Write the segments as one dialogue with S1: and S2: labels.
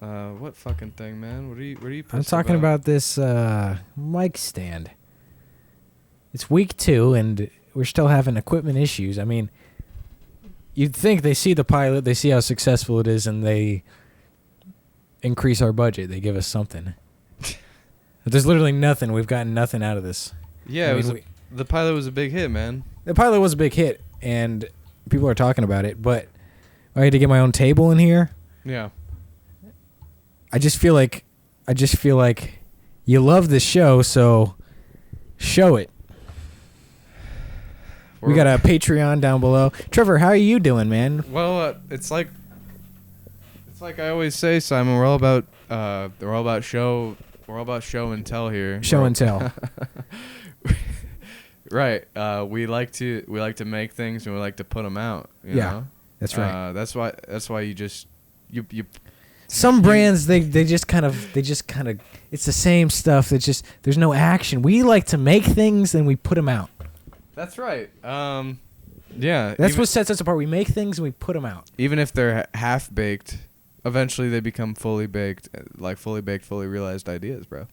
S1: What fucking thing, man? What are you?
S2: I'm talking about this mic stand. It's week 2, and we're still having equipment issues. I mean, you'd think they see the pilot, they see how successful it is, and they increase our budget. They give us something. But there's literally nothing. We've gotten nothing out of this.
S1: Yeah, the pilot was a big hit, man.
S2: The pilot was a big hit, and people are talking about it, but I had to get my own table in here.
S1: Yeah.
S2: I just feel like you love this show, so show it. We got a Patreon down below. Trevor, how are you doing, man?
S1: Well, it's like I always say, Simon. We're all about show and tell here.
S2: Show and tell.
S1: Right. We like to make things, and we like to put them out. You know?
S2: That's right.
S1: That's why you
S2: Some brands they just kind of it's the same stuff. It's just there's no action. We like to make things and we put them out.
S1: That's right. Yeah.
S2: That's what sets us apart. We make things and we put them out.
S1: Even if they're half baked, eventually they become fully baked, fully realized ideas, bro.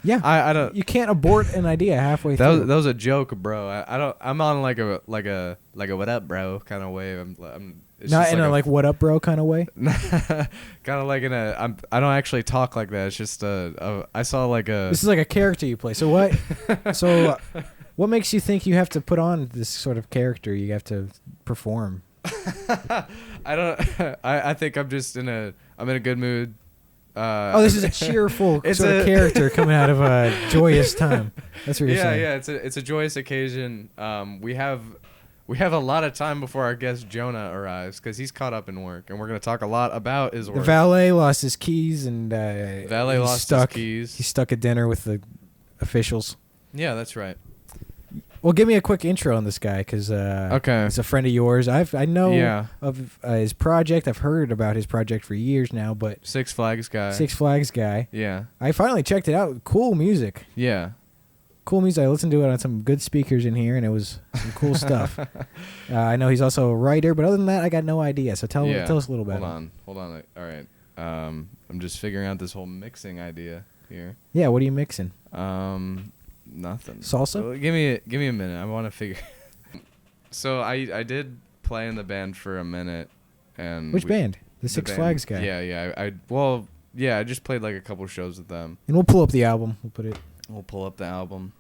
S2: Yeah.
S1: I don't.
S2: You can't abort an idea halfway through.
S1: That was a joke, bro. I'm on like a what up, bro kind of wave. It's
S2: not in a what up, bro kind of way.
S1: Kind of like I don't actually talk like that. It's just I saw like a.
S2: This is like a character you play. So what? What makes you think you have to put on this sort of character? You have to perform.
S1: I don't. I think I'm just in a good mood.
S2: This is a cheerful sort of character coming out of a joyous time. That's what you're saying.
S1: Yeah. It's a joyous occasion. We have a lot of time before our guest Jonah arrives because he's caught up in work, and we're going to talk a lot about his work.
S2: The valet lost his keys, and
S1: his keys.
S2: He's stuck at dinner with the officials.
S1: Yeah, that's right.
S2: Well, give me a quick intro on this guy, because
S1: okay,
S2: he's a friend of yours. I know of his project. I've heard about his project for years now, but
S1: Six Flags guy. Yeah.
S2: I finally checked it out. Cool music.
S1: Yeah.
S2: Cool music. I listened to it on some good speakers in here, and it was some cool stuff. I know he's also a writer, but other than that, I got no idea. So tell us a little bit.
S1: Hold on. All right. I'm just figuring out this whole mixing idea here.
S2: Yeah. What are you mixing?
S1: Nothing.
S2: Salsa?
S1: Well, give me a minute. I want to figure. So I did play in the band for a minute, and
S2: which band? The Six Flags guy.
S1: Yeah. I just played like a couple shows with them.
S2: And we'll pull up the album.
S1: We'll pull up the album.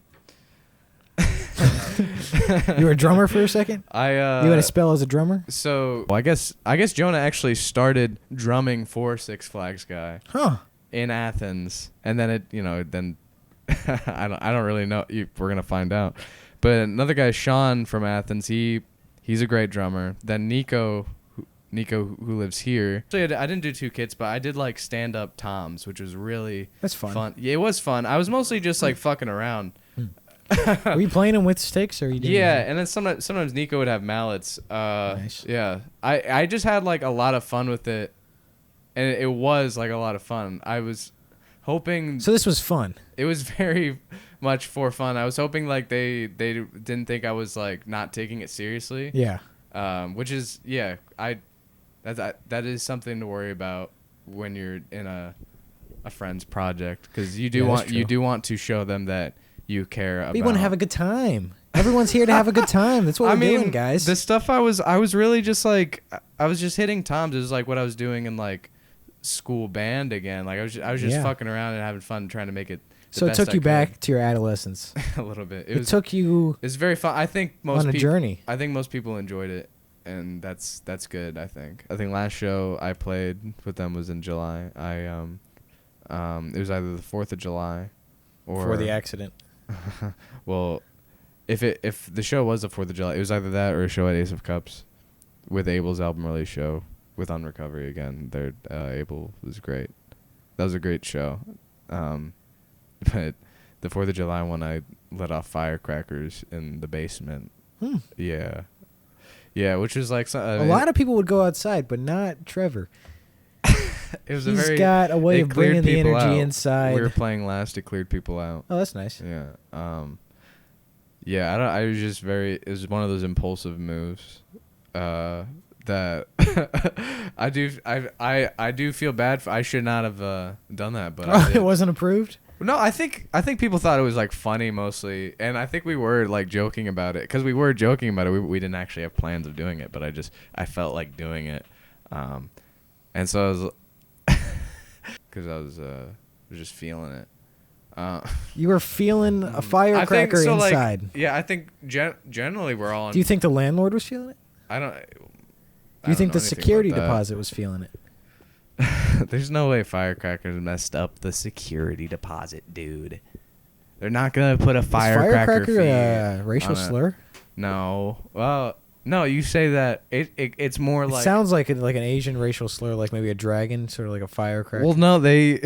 S2: You were a drummer for a second?
S1: You
S2: had a spell as a drummer?
S1: So I guess Jonah actually started drumming for Six Flags guy.
S2: Huh.
S1: In Athens, and then I don't really know. We're gonna find out. But another guy, Sean from Athens, he's a great drummer. Then Nico who lives here. So I didn't do 2 kits, but I did like stand up toms, which was really fun. Yeah, it was fun. I was mostly just like fucking around.
S2: Were you playing them with sticks, or you didn't?
S1: Yeah, and then sometimes Nico would have mallets.
S2: Nice.
S1: Yeah, I just had like a lot of fun with it, and it was like a lot of fun. I was hoping.
S2: So this was fun.
S1: It was very much for fun. I was hoping like they didn't think I was like not taking it seriously.
S2: Yeah.
S1: Which is that is something to worry about when you're in a friend's project, because you do want to show them that you care about.
S2: We want to have a good time. Everyone's here to have a good time. That's what we're doing, guys.
S1: The stuff I was really just like I was just hitting toms. It was like what I was doing in like school band again. Like I was just fucking around and having fun trying to make it.
S2: So it took you back to your adolescence.
S1: A little bit.
S2: It's
S1: very fun. I think most
S2: on a journey.
S1: I think most people enjoyed it, and that's good. I think last show I played with them was in July. It was either the 4th of July, or
S2: before the accident.
S1: Well, if the show was the 4th of July, it was either that or a show at Ace of Cups, with Abel's album release show with Unrecovery again. Abel was great. That was a great show. But the 4th of July one, I let off firecrackers in the basement. Yeah, which was like a
S2: lot of people would go outside, but not Trevor.
S1: He's
S2: got a way of bringing the energy inside.
S1: We were playing last; it cleared people out.
S2: Oh, that's nice.
S1: Yeah. I was just it was one of those impulsive moves. that I do feel bad. I should not have done that, but I did.
S2: It wasn't approved.
S1: No, I think people thought it was like funny mostly, and I think we were like joking about it because we were joking about it. We didn't actually have plans of doing it, but I felt like doing it, and so I was because I was just feeling it.
S2: You were feeling a firecracker inside.
S1: Like, yeah, I think generally we're all.
S2: Do you think the landlord was feeling it?
S1: I don't.
S2: Do you think the security deposit was feeling it?
S1: There's no way firecrackers messed up the security deposit, dude. They're not gonna put a firecracker fee
S2: a racial slur?
S1: No. Well, no. You say that it's more like.
S2: It sounds like an Asian racial slur, like maybe a dragon, sort of like a firecracker.
S1: Well, no, they.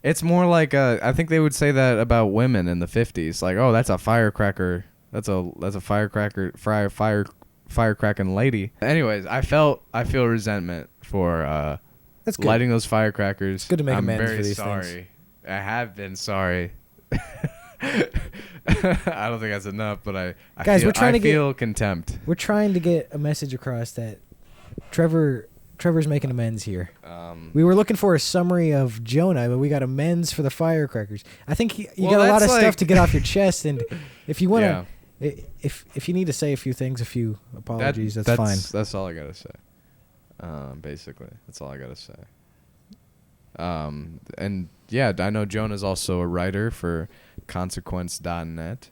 S1: It's more like I think they would say that about women in the 50s, like, oh, that's a firecracker. That's a firecracker firecracking lady. Anyways, I feel resentment for
S2: that's good.
S1: Lighting those firecrackers.
S2: It's good to make amends for these
S1: sorry.
S2: things.
S1: I have been sorry. I don't think that's enough, but I feel contempt.
S2: We're trying to get a message across that Trevor's making amends here. We were looking for a summary of Jonah, but we got amends for the firecrackers. I think you got a lot of stuff to get off your chest, and if you want to, if you need to say a few things, a few apologies, that's fine.
S1: That's all I gotta say. Basically, that's all I gotta say. And yeah, I know Jonah's also a writer for Consequence.net,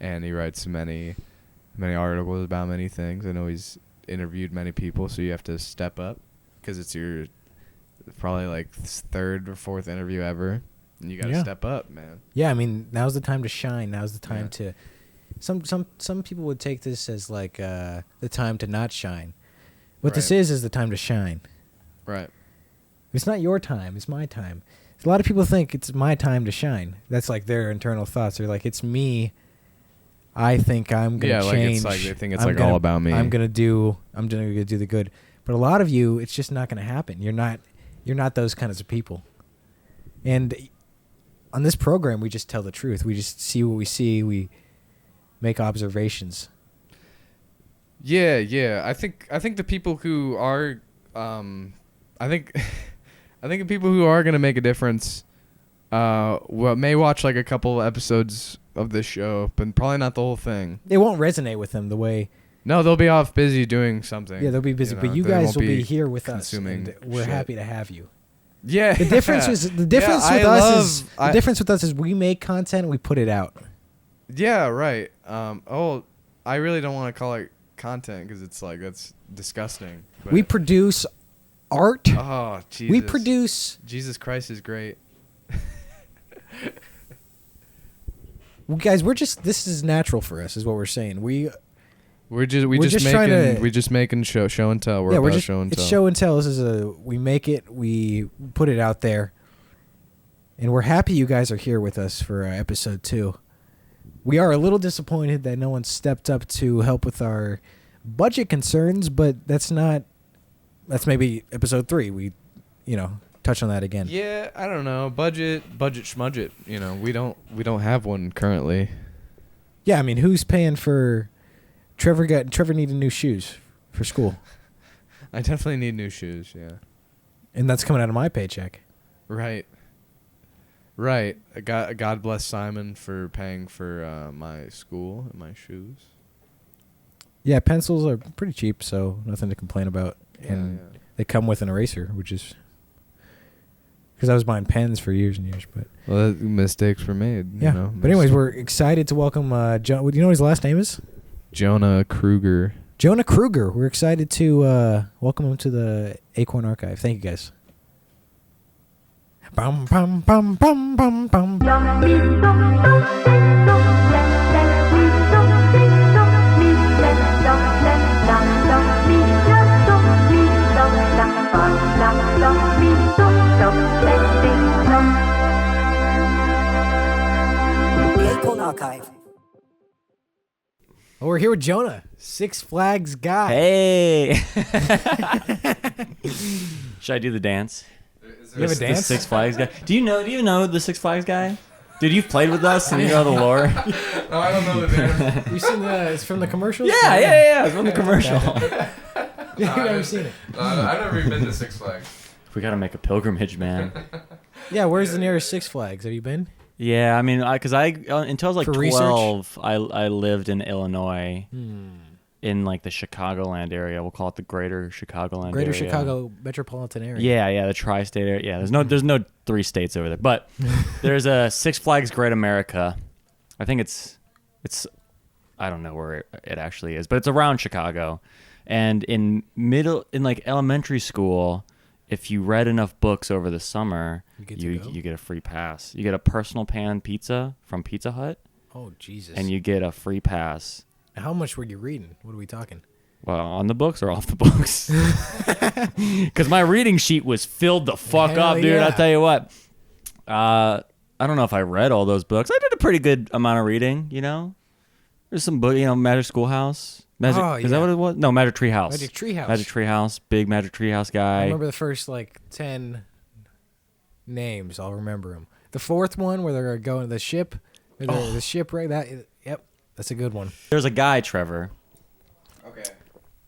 S1: and he writes many articles about many things. I know he's interviewed many people, so you have to step up because it's your probably like third or fourth interview ever, and you got to step up, man.
S2: Yeah, I mean, now's the time to shine. Now's the time to. Some people would take this as like the time to not shine. What this is the time to shine.
S1: Right.
S2: It's not your time. It's my time. A lot of people think it's my time to shine. That's like their internal thoughts. They're like, it's me. I think I'm gonna change.
S1: It's like they think it's all about me.
S2: I'm gonna do the good. But a lot of you, it's just not gonna happen. You're not those kinds of people. And on this program, we just tell the truth. We just see what we see. We make observations.
S1: Yeah. I think the people who are, I think the people who are gonna make a difference, may watch like a couple episodes of this show, but probably not the whole thing.
S2: It won't resonate with them the way.
S1: No, they'll be off busy doing something.
S2: Yeah, they'll be busy, but you guys will be here with us, and we're happy to have you.
S1: Yeah.
S2: The difference with us is we make content and we put it out.
S1: Yeah, right. I really don't want to call it content because it's like that's disgusting.
S2: We produce art.
S1: Oh, Jesus.
S2: We produce.
S1: Jesus Christ is great.
S2: Well, guys, this is natural for us, is what we're saying. We're
S1: just making show and tell. We're about show and tell.
S2: It's show and tell. We make it, we put it out there, and we're happy you guys are here with us for episode 2. We are a little disappointed that no one stepped up to help with our budget concerns, but that's maybe episode 3. We, touch on that again.
S1: Yeah, I don't know. Budget schmudget. We don't have one currently.
S2: Yeah, I mean, who's paying for Trevor needed new shoes for school.
S1: I definitely need new shoes, yeah.
S2: And that's coming out of my paycheck.
S1: Right. God bless Simon for paying for my school and my shoes.
S2: Yeah, pencils are pretty cheap, so nothing to complain about. And they come with an eraser, which is because I was buying pens for years and years. But
S1: mistakes were made.
S2: Yeah. But anyways, we're excited to welcome John. Do you know what his last name is?
S1: Jonah Krueger.
S2: Jonah Krueger. We're excited to welcome him to the Acorn Archive. Thank you, guys. Bum, bum, bum, bum, bum, bum.
S3: The Acorn Archive.
S2: Oh, we're here with Jonah, Six Flags guy.
S4: Hey. Should I do the dance?
S2: You have a dance?
S4: The Six Flags guy. Do you know the Six Flags guy? Dude, you've played with us and you know the lore.
S1: No, I don't know the dance.
S2: You've seen it's from the commercials?
S4: Yeah. It's from the commercial.
S2: You've never seen it.
S1: I've never even been to Six Flags.
S4: We got to make a pilgrimage, man.
S2: Yeah, where's the nearest Six Flags? Have you been?
S4: Yeah, I mean, because until I was like
S2: For
S4: 12, I lived in Illinois, in like the Chicagoland area. We'll call it the Greater Chicagoland
S2: Greater
S4: area.
S2: Chicago metropolitan area.
S4: Yeah, the tri-state area. Yeah, there's no 3 states over there, but there's a Six Flags Great America. I think it's I don't know where it actually is, but it's around Chicago. And in like elementary school, if you read enough books over the summer, you get a free pass. You get a personal pan pizza from Pizza Hut.
S2: Oh, Jesus.
S4: And you get a free pass.
S2: How much were you reading? What are we talking?
S4: Well, on the books or off the books? Because my reading sheet was filled the fuck up, dude.
S2: Yeah.
S4: I'll tell you what. I don't know if I read all those books. I did a pretty good amount of reading, you know? There's some book, Magic Schoolhouse. Is that what it was? No, Magic Treehouse.
S2: Magic Treehouse.
S4: Magic Treehouse. Big Magic Treehouse guy.
S2: I remember the first, 10 names. I'll remember them. The fourth one where they're going to the ship. The shipwreck. Yep, that's a good one.
S4: There's a guy, Trevor.
S1: Okay.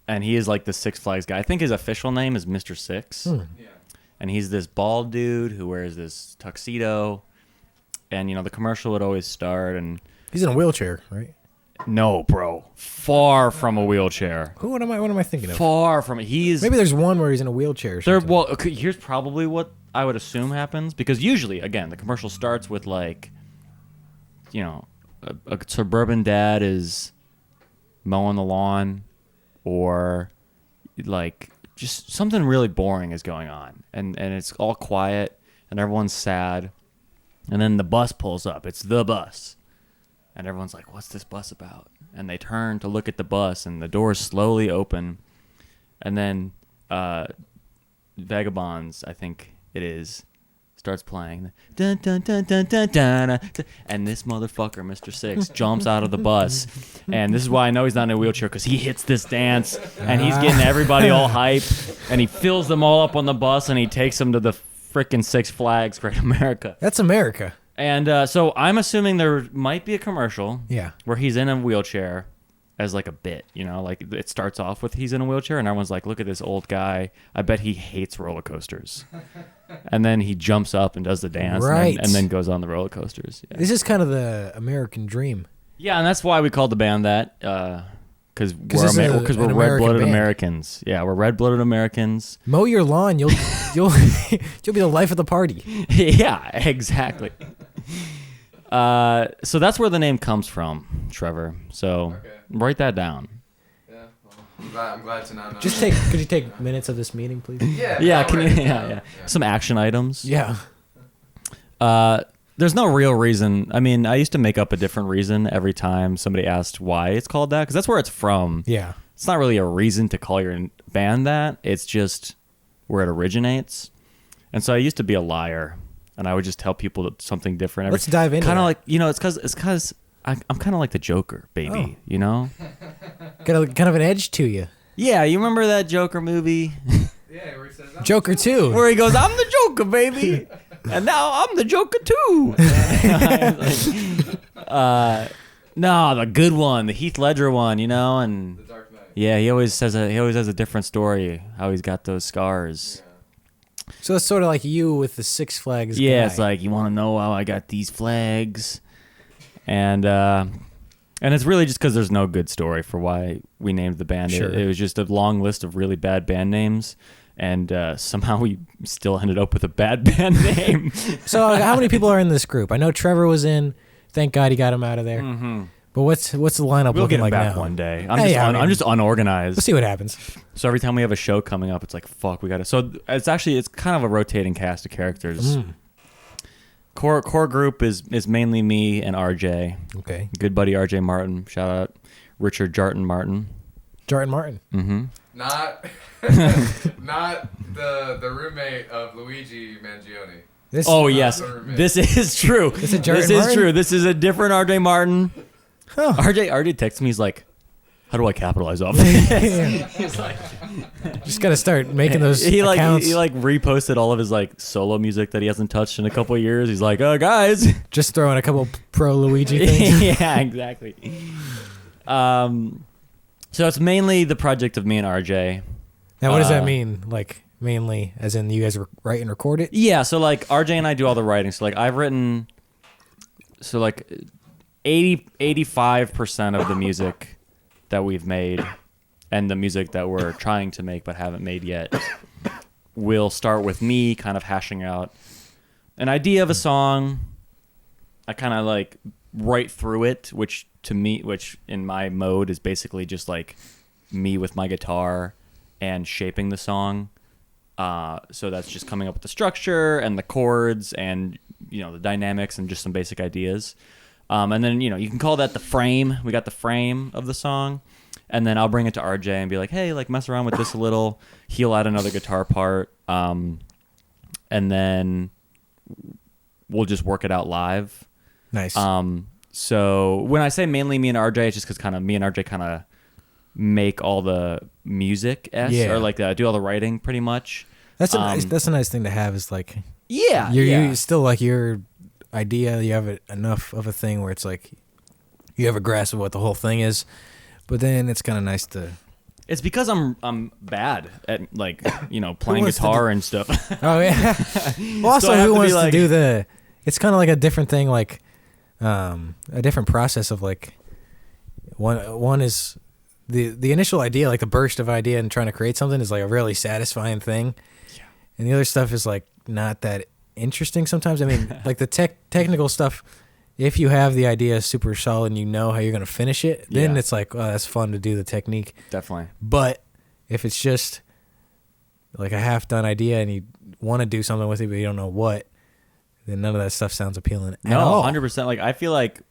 S4: And he is like the Six Flags guy. I think his official name is Mr. Six.
S1: Yeah.
S4: And he's this bald dude who wears this tuxedo. And, the commercial would always start. And
S2: He's in a wheelchair, right?
S4: no, bro. Far from a wheelchair.
S2: What am I thinking of?
S4: Far from it. He's...
S2: Maybe there's one where he's in a wheelchair or something.
S4: Well, okay, here's probably what I would assume happens. Because usually, again, the commercial starts with, a suburban dad is mowing the lawn, or just something really boring is going on, and it's all quiet and everyone's sad, and then the bus pulls up. It's the bus, and everyone's like, what's this bus about? And they turn to look at the bus, and the doors slowly open, and then Vagabonds, I think it is, starts playing. Dun, dun, dun, dun, dun, dun, dun, and this motherfucker, Mr. Six, jumps out of the bus. And this is why I know he's not in a wheelchair, because he hits this dance, and he's getting everybody all hype, and he fills them all up on the bus, and he takes them to the frickin' Six Flags Great America.
S2: That's America.
S4: And so I'm assuming there might be a commercial where he's in a wheelchair as a bit, it starts off with he's in a wheelchair, and everyone's like, look at this old guy. I bet he hates roller coasters. And then he jumps up and does the dance,
S2: right,
S4: and then goes on the roller coasters. Yeah.
S2: This is kind of the American dream.
S4: Yeah, and that's why we called the band that, because we're red-blooded Americans. Yeah, we're red-blooded Americans.
S2: Mow your lawn, you'll you'll be the life of the party.
S4: Yeah, exactly. So that's where the name comes from, Trevor. So write that down.
S1: I'm glad to not know.
S2: Could you take minutes of this meeting, please?
S4: Yeah. Can you? Yeah. Some action items.
S2: Yeah.
S4: There's no real reason. I mean, I used to make up a different reason every time somebody asked why it's called that, because that's where it's from.
S2: Yeah.
S4: It's not really a reason to call your band that. It's just where it originates. And so I used to be a liar, and I would just tell people something different.
S2: Let's dive into
S4: kind of like, it's because I'm kind of like the Joker, baby.
S2: Got kind of an edge to you.
S4: Yeah, you remember that Joker movie?
S1: Yeah, where he says,
S2: Joker 2.
S4: Where he goes, I'm the Joker, baby. And now I'm the Joker too. No, the good one, the Heath Ledger one, and
S1: The Dark Knight.
S4: yeah, he always has a different story how he's got those scars.
S1: Yeah.
S2: So it's sort of like you with the Six Flags.
S4: Yeah,
S2: guy.
S4: it's like, you want to know how I got these flags, and it's really just because there's no good story for why we named the band.
S2: Sure.
S4: It was just a long list of really bad band names. And somehow we still ended up with a bad band name.
S2: So how many people are in this group? I know Trevor was in. Thank God he got him out of there.
S4: Mm-hmm.
S2: But what's the lineup
S4: We'll
S2: looking
S4: get him
S2: like
S4: back
S2: now?
S4: one day. I'm just unorganized.
S2: We'll see what happens.
S4: So every time we have a show coming up, it's like, fuck, we got to. So it's kind of a rotating cast of characters. Core group is mainly me and RJ.
S2: Okay.
S4: Good buddy RJ Martin. Shout out Richard Jarton Martin.
S2: Jarton Martin.
S4: Mm-hmm.
S1: Not the roommate of Luigi Mangione.
S4: Yes, this is true.
S2: This is
S4: Martin? True. This is a different RJ Martin.
S2: Huh.
S4: RJ texts me. He's like, "How do I capitalize off this?" He's like,
S2: just got to start making those
S4: he
S2: accounts.
S4: he reposted all of his solo music that he hasn't touched in a couple of years. He's like, guys,
S2: just throwing a couple pro Luigi things.
S4: Yeah, exactly. So it's mainly the project of me and RJ.
S2: Now, what does that mean? Like, mainly, as in you guys write and record it?
S4: Yeah, so like RJ and I do all the writing. So like I've written, so like 85% of the music that we've made and the music that we're trying to make but haven't made yet will start with me kind of hashing out an idea of a song. I kind of like write through it, which in my mode is basically just like me with my guitar and shaping the song. So that's just coming up with the structure and the chords and, you know, the dynamics and just some basic ideas. And then, you know, you can call that the frame. We got the frame of the song. And then I'll bring it to RJ and be like, hey, like mess around with this a little. He'll add another guitar part. And then we'll just work it out live.
S2: Nice.
S4: So when I say mainly me and RJ, it's just because kind of me and RJ kind of make all the music or like do all the writing pretty much.
S2: That's a nice thing to have is like,
S4: yeah,
S2: you still like your idea, you have enough of a thing where it's like you have a grasp of what the whole thing is, but then it's kind of nice to.
S4: It's because I'm bad at like, you know, playing guitar and stuff.
S2: Oh yeah. Well, also,
S4: So
S2: who wants
S4: like,
S2: to do the? It's kind of like a different thing, like a different process of like one is the initial idea, like the burst of idea and trying to create something is like a really satisfying thing. Yeah. And the other stuff is like not that interesting sometimes. I mean, like the technical stuff, if you have the idea super solid and you know how you're going to finish it, then it's like, oh, that's fun to do the technique.
S4: Definitely.
S2: But if it's just like a half-done idea and you want to do something with it, but you don't know what, then none of that stuff sounds appealing at all.
S4: 100%. Like, I feel like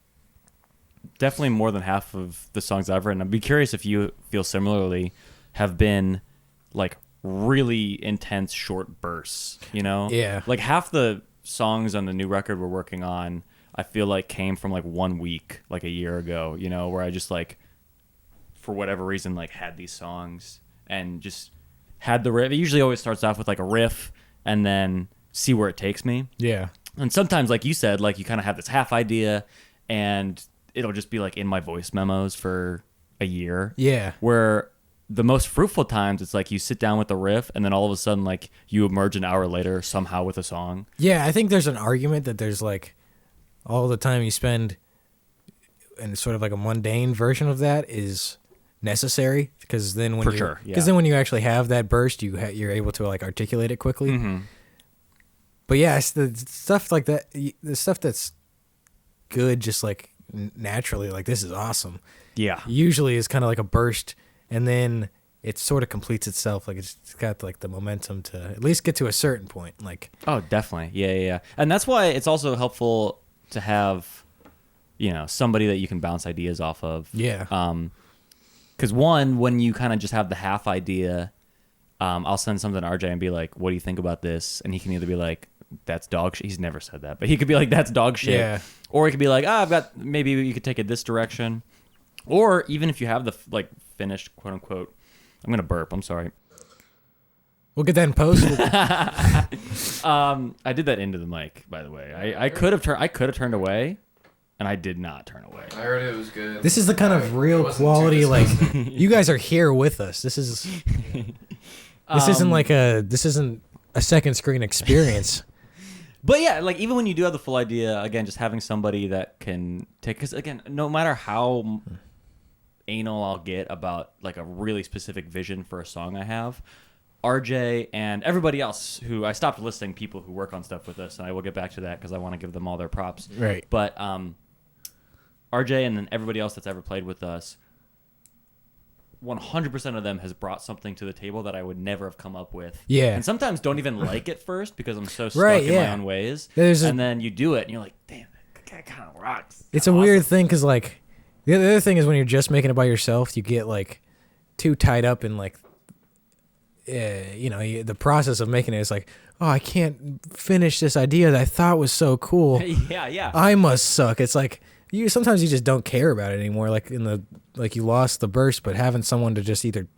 S4: definitely more than half of the songs I've written, I'd be curious if you feel similarly, have been like really intense short bursts, you know?
S2: Yeah.
S4: Like half the songs on the new record we're working on, I feel like came from like 1 week, like a year ago, you know, where I just like, for whatever reason, like had these songs and just had the riff. It usually always starts off with like a riff and then see where it takes me.
S2: Yeah.
S4: And sometimes, like you said, like you kind of have this half idea and it'll just be like in my voice memos for a year.
S2: Yeah.
S4: Where the most fruitful times, it's like you sit down with the riff and then all of a sudden, like you emerge an hour later somehow with a song.
S2: Yeah, I think there's an argument that there's like all the time you spend and sort of like a mundane version of that is necessary because then when then when you actually have that burst, you're able to like articulate it quickly.
S4: Mm-hmm.
S2: But yeah, it's the stuff like that, the stuff that's good, just like naturally, like this is awesome.
S4: Yeah,
S2: usually is kind of like a burst, and then it sort of completes itself. Like it's got like the momentum to at least get to a certain point. Like
S4: definitely, yeah, and that's why it's also helpful to have, you know, somebody that you can bounce ideas off of.
S2: Yeah.
S4: Because one, when you kind of just have the half idea, I'll send something to RJ and be like, "What do you think about this?" And he can either be like, "That's dog shit." He's never said that, but he could be like, "That's dog shit."
S2: Yeah.
S4: Or he could be like, I've got, maybe you could take it this direction. Or even if you have the like finished quote unquote, I'm gonna burp. I'm sorry.
S2: We'll get that in post.
S4: I did that into the mic, by the way. I could have turned away, and I did not turn away.
S1: I heard it was good.
S2: This is the kind of real quality, like you guys are here with us. This isn't a second screen experience.
S4: But yeah, like even when you do have the full idea, again, just having somebody that can take, because again, no matter how anal I'll get about like a really specific vision for a song I have, RJ and everybody else who I stopped listing people who work on stuff with us, and I will get back to that because I want to give them all their props.
S2: Right.
S4: But RJ and then everybody else that's ever played with us, 100% of them has brought something to the table that I would never have come up with.
S2: Yeah.
S4: And sometimes don't even like it first because I'm so stuck in my own ways. And then you do it and you're like, damn, that kind of rocks.
S2: It's a weird thing because like the other thing is when you're just making it by yourself, you get like too tied up in like, the process of making it. It's like, oh, I can't finish this idea that I thought was so cool.
S4: Yeah.
S2: I must suck. It's like sometimes you just don't care about it anymore. Like you lost the burst, but having someone to just either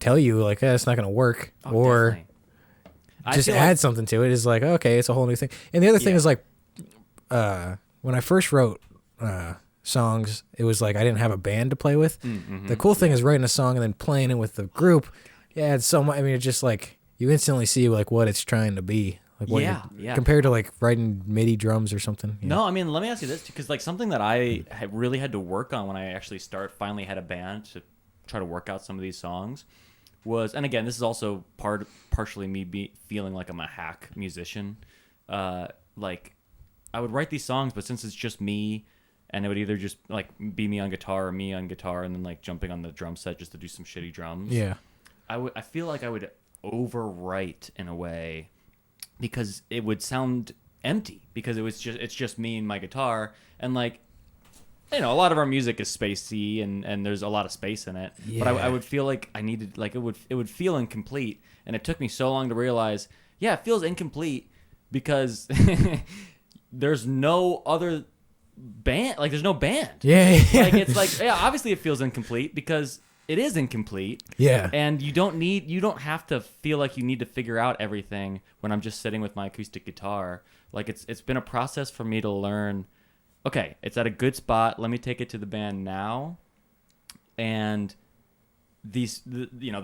S2: tell you like, it's not going to work, or just add something to it is like, okay, it's a whole new thing. And the other thing is like, when I first wrote songs, it was like I didn't have a band to play with.
S4: Mm-hmm.
S2: The cool thing is writing a song and then playing it with the group. Yeah, it's so much. I mean, it's just like you instantly see like what it's trying to be. Like what
S4: Yeah.
S2: compared to like writing MIDI drums or something. Yeah.
S4: No, I mean, let me ask you this, because like something that I really had to work on when I actually finally had a band to try to work out some of these songs was, and again, this is also partially me feeling like I'm a hack musician. Like I would write these songs, but since it's just me, and it would either just like be me on guitar or me on guitar, and then like jumping on the drum set just to do some shitty drums.
S2: Yeah.
S4: I feel like I would overwrite in a way, because it would sound empty, because it's just me and my guitar, and like, you know, a lot of our music is spacey and there's a lot of space in it.
S2: Yeah.
S4: But I would feel like I needed, like, it would feel incomplete, and it took me so long to realize, yeah, it feels incomplete because there's no other band, like there's no band.
S2: Yeah.
S4: Like it's like, yeah, obviously it feels incomplete because it is incomplete.
S2: Yeah.
S4: And you don't have to feel like you need to figure out everything when I'm just sitting with my acoustic guitar. Like it's been a process for me to learn, okay, it's at a good spot. Let me take it to the band now. And the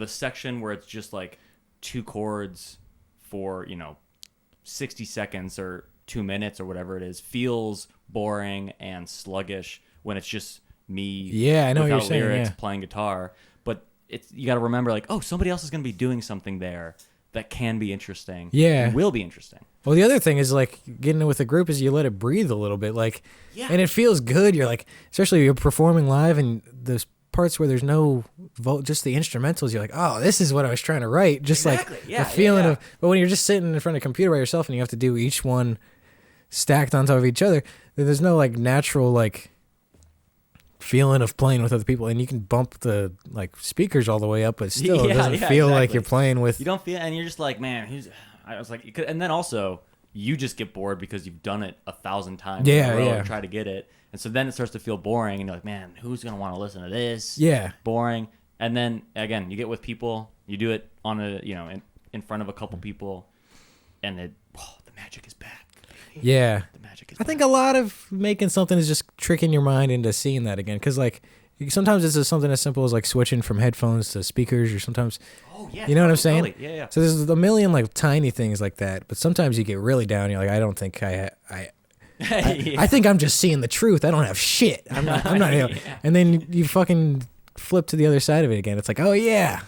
S4: section where it's just like 2 chords for, 60 seconds or 2 minutes or whatever it is feels boring and sluggish when it's just me.
S2: Yeah, I know what you're
S4: without
S2: saying.
S4: lyrics,
S2: Yeah.
S4: playing guitar. But you got to remember, like, oh, somebody else is going to be doing something there that can be interesting.
S2: Yeah.
S4: And will be interesting.
S2: Well, the other thing is like getting with a group is you let it breathe a little bit, like,
S4: Yeah.
S2: and it feels good. You're like, especially you're performing live and there's parts where there's no just the instrumentals. You're like, oh, this is what I was trying to write. Just
S4: Exactly.
S2: like
S4: Yeah,
S2: the feeling
S4: yeah.
S2: of. But when you're just sitting in front of a computer by yourself and you have to do each one stacked on top of each other, then there's no like natural like feeling of playing with other people, and you can bump the like speakers all the way up, but still it doesn't feel like
S4: exactly.
S2: you're playing with.
S4: You don't feel, and you're just like, man, I was like, and then also you just get bored because you've done it 1,000 times in
S2: Yeah,
S4: a row
S2: yeah.
S4: and try to get it, and so then it starts to feel boring, and you're like, man, who's gonna want to listen to this?
S2: Yeah.
S4: Boring. And then again, you get with people, you do it on in front of a couple people, and the magic is back.
S2: Yeah.
S4: The magic is
S2: I
S4: back.
S2: think a lot of making something is just tricking your mind into seeing that again. Because, like, sometimes it's just something as simple as, like, switching from headphones to speakers, or sometimes,
S4: Oh yeah.
S2: you know what I'm saying?
S4: Totally. Yeah, yeah.
S2: So there's a million, like, tiny things like that. But sometimes you get really down. You're like, I don't think
S4: Yeah.
S2: I think I'm just seeing the truth. I don't have shit. I'm not.
S4: Yeah.
S2: And then you fucking flip to the other side of it again. It's like, oh, yeah.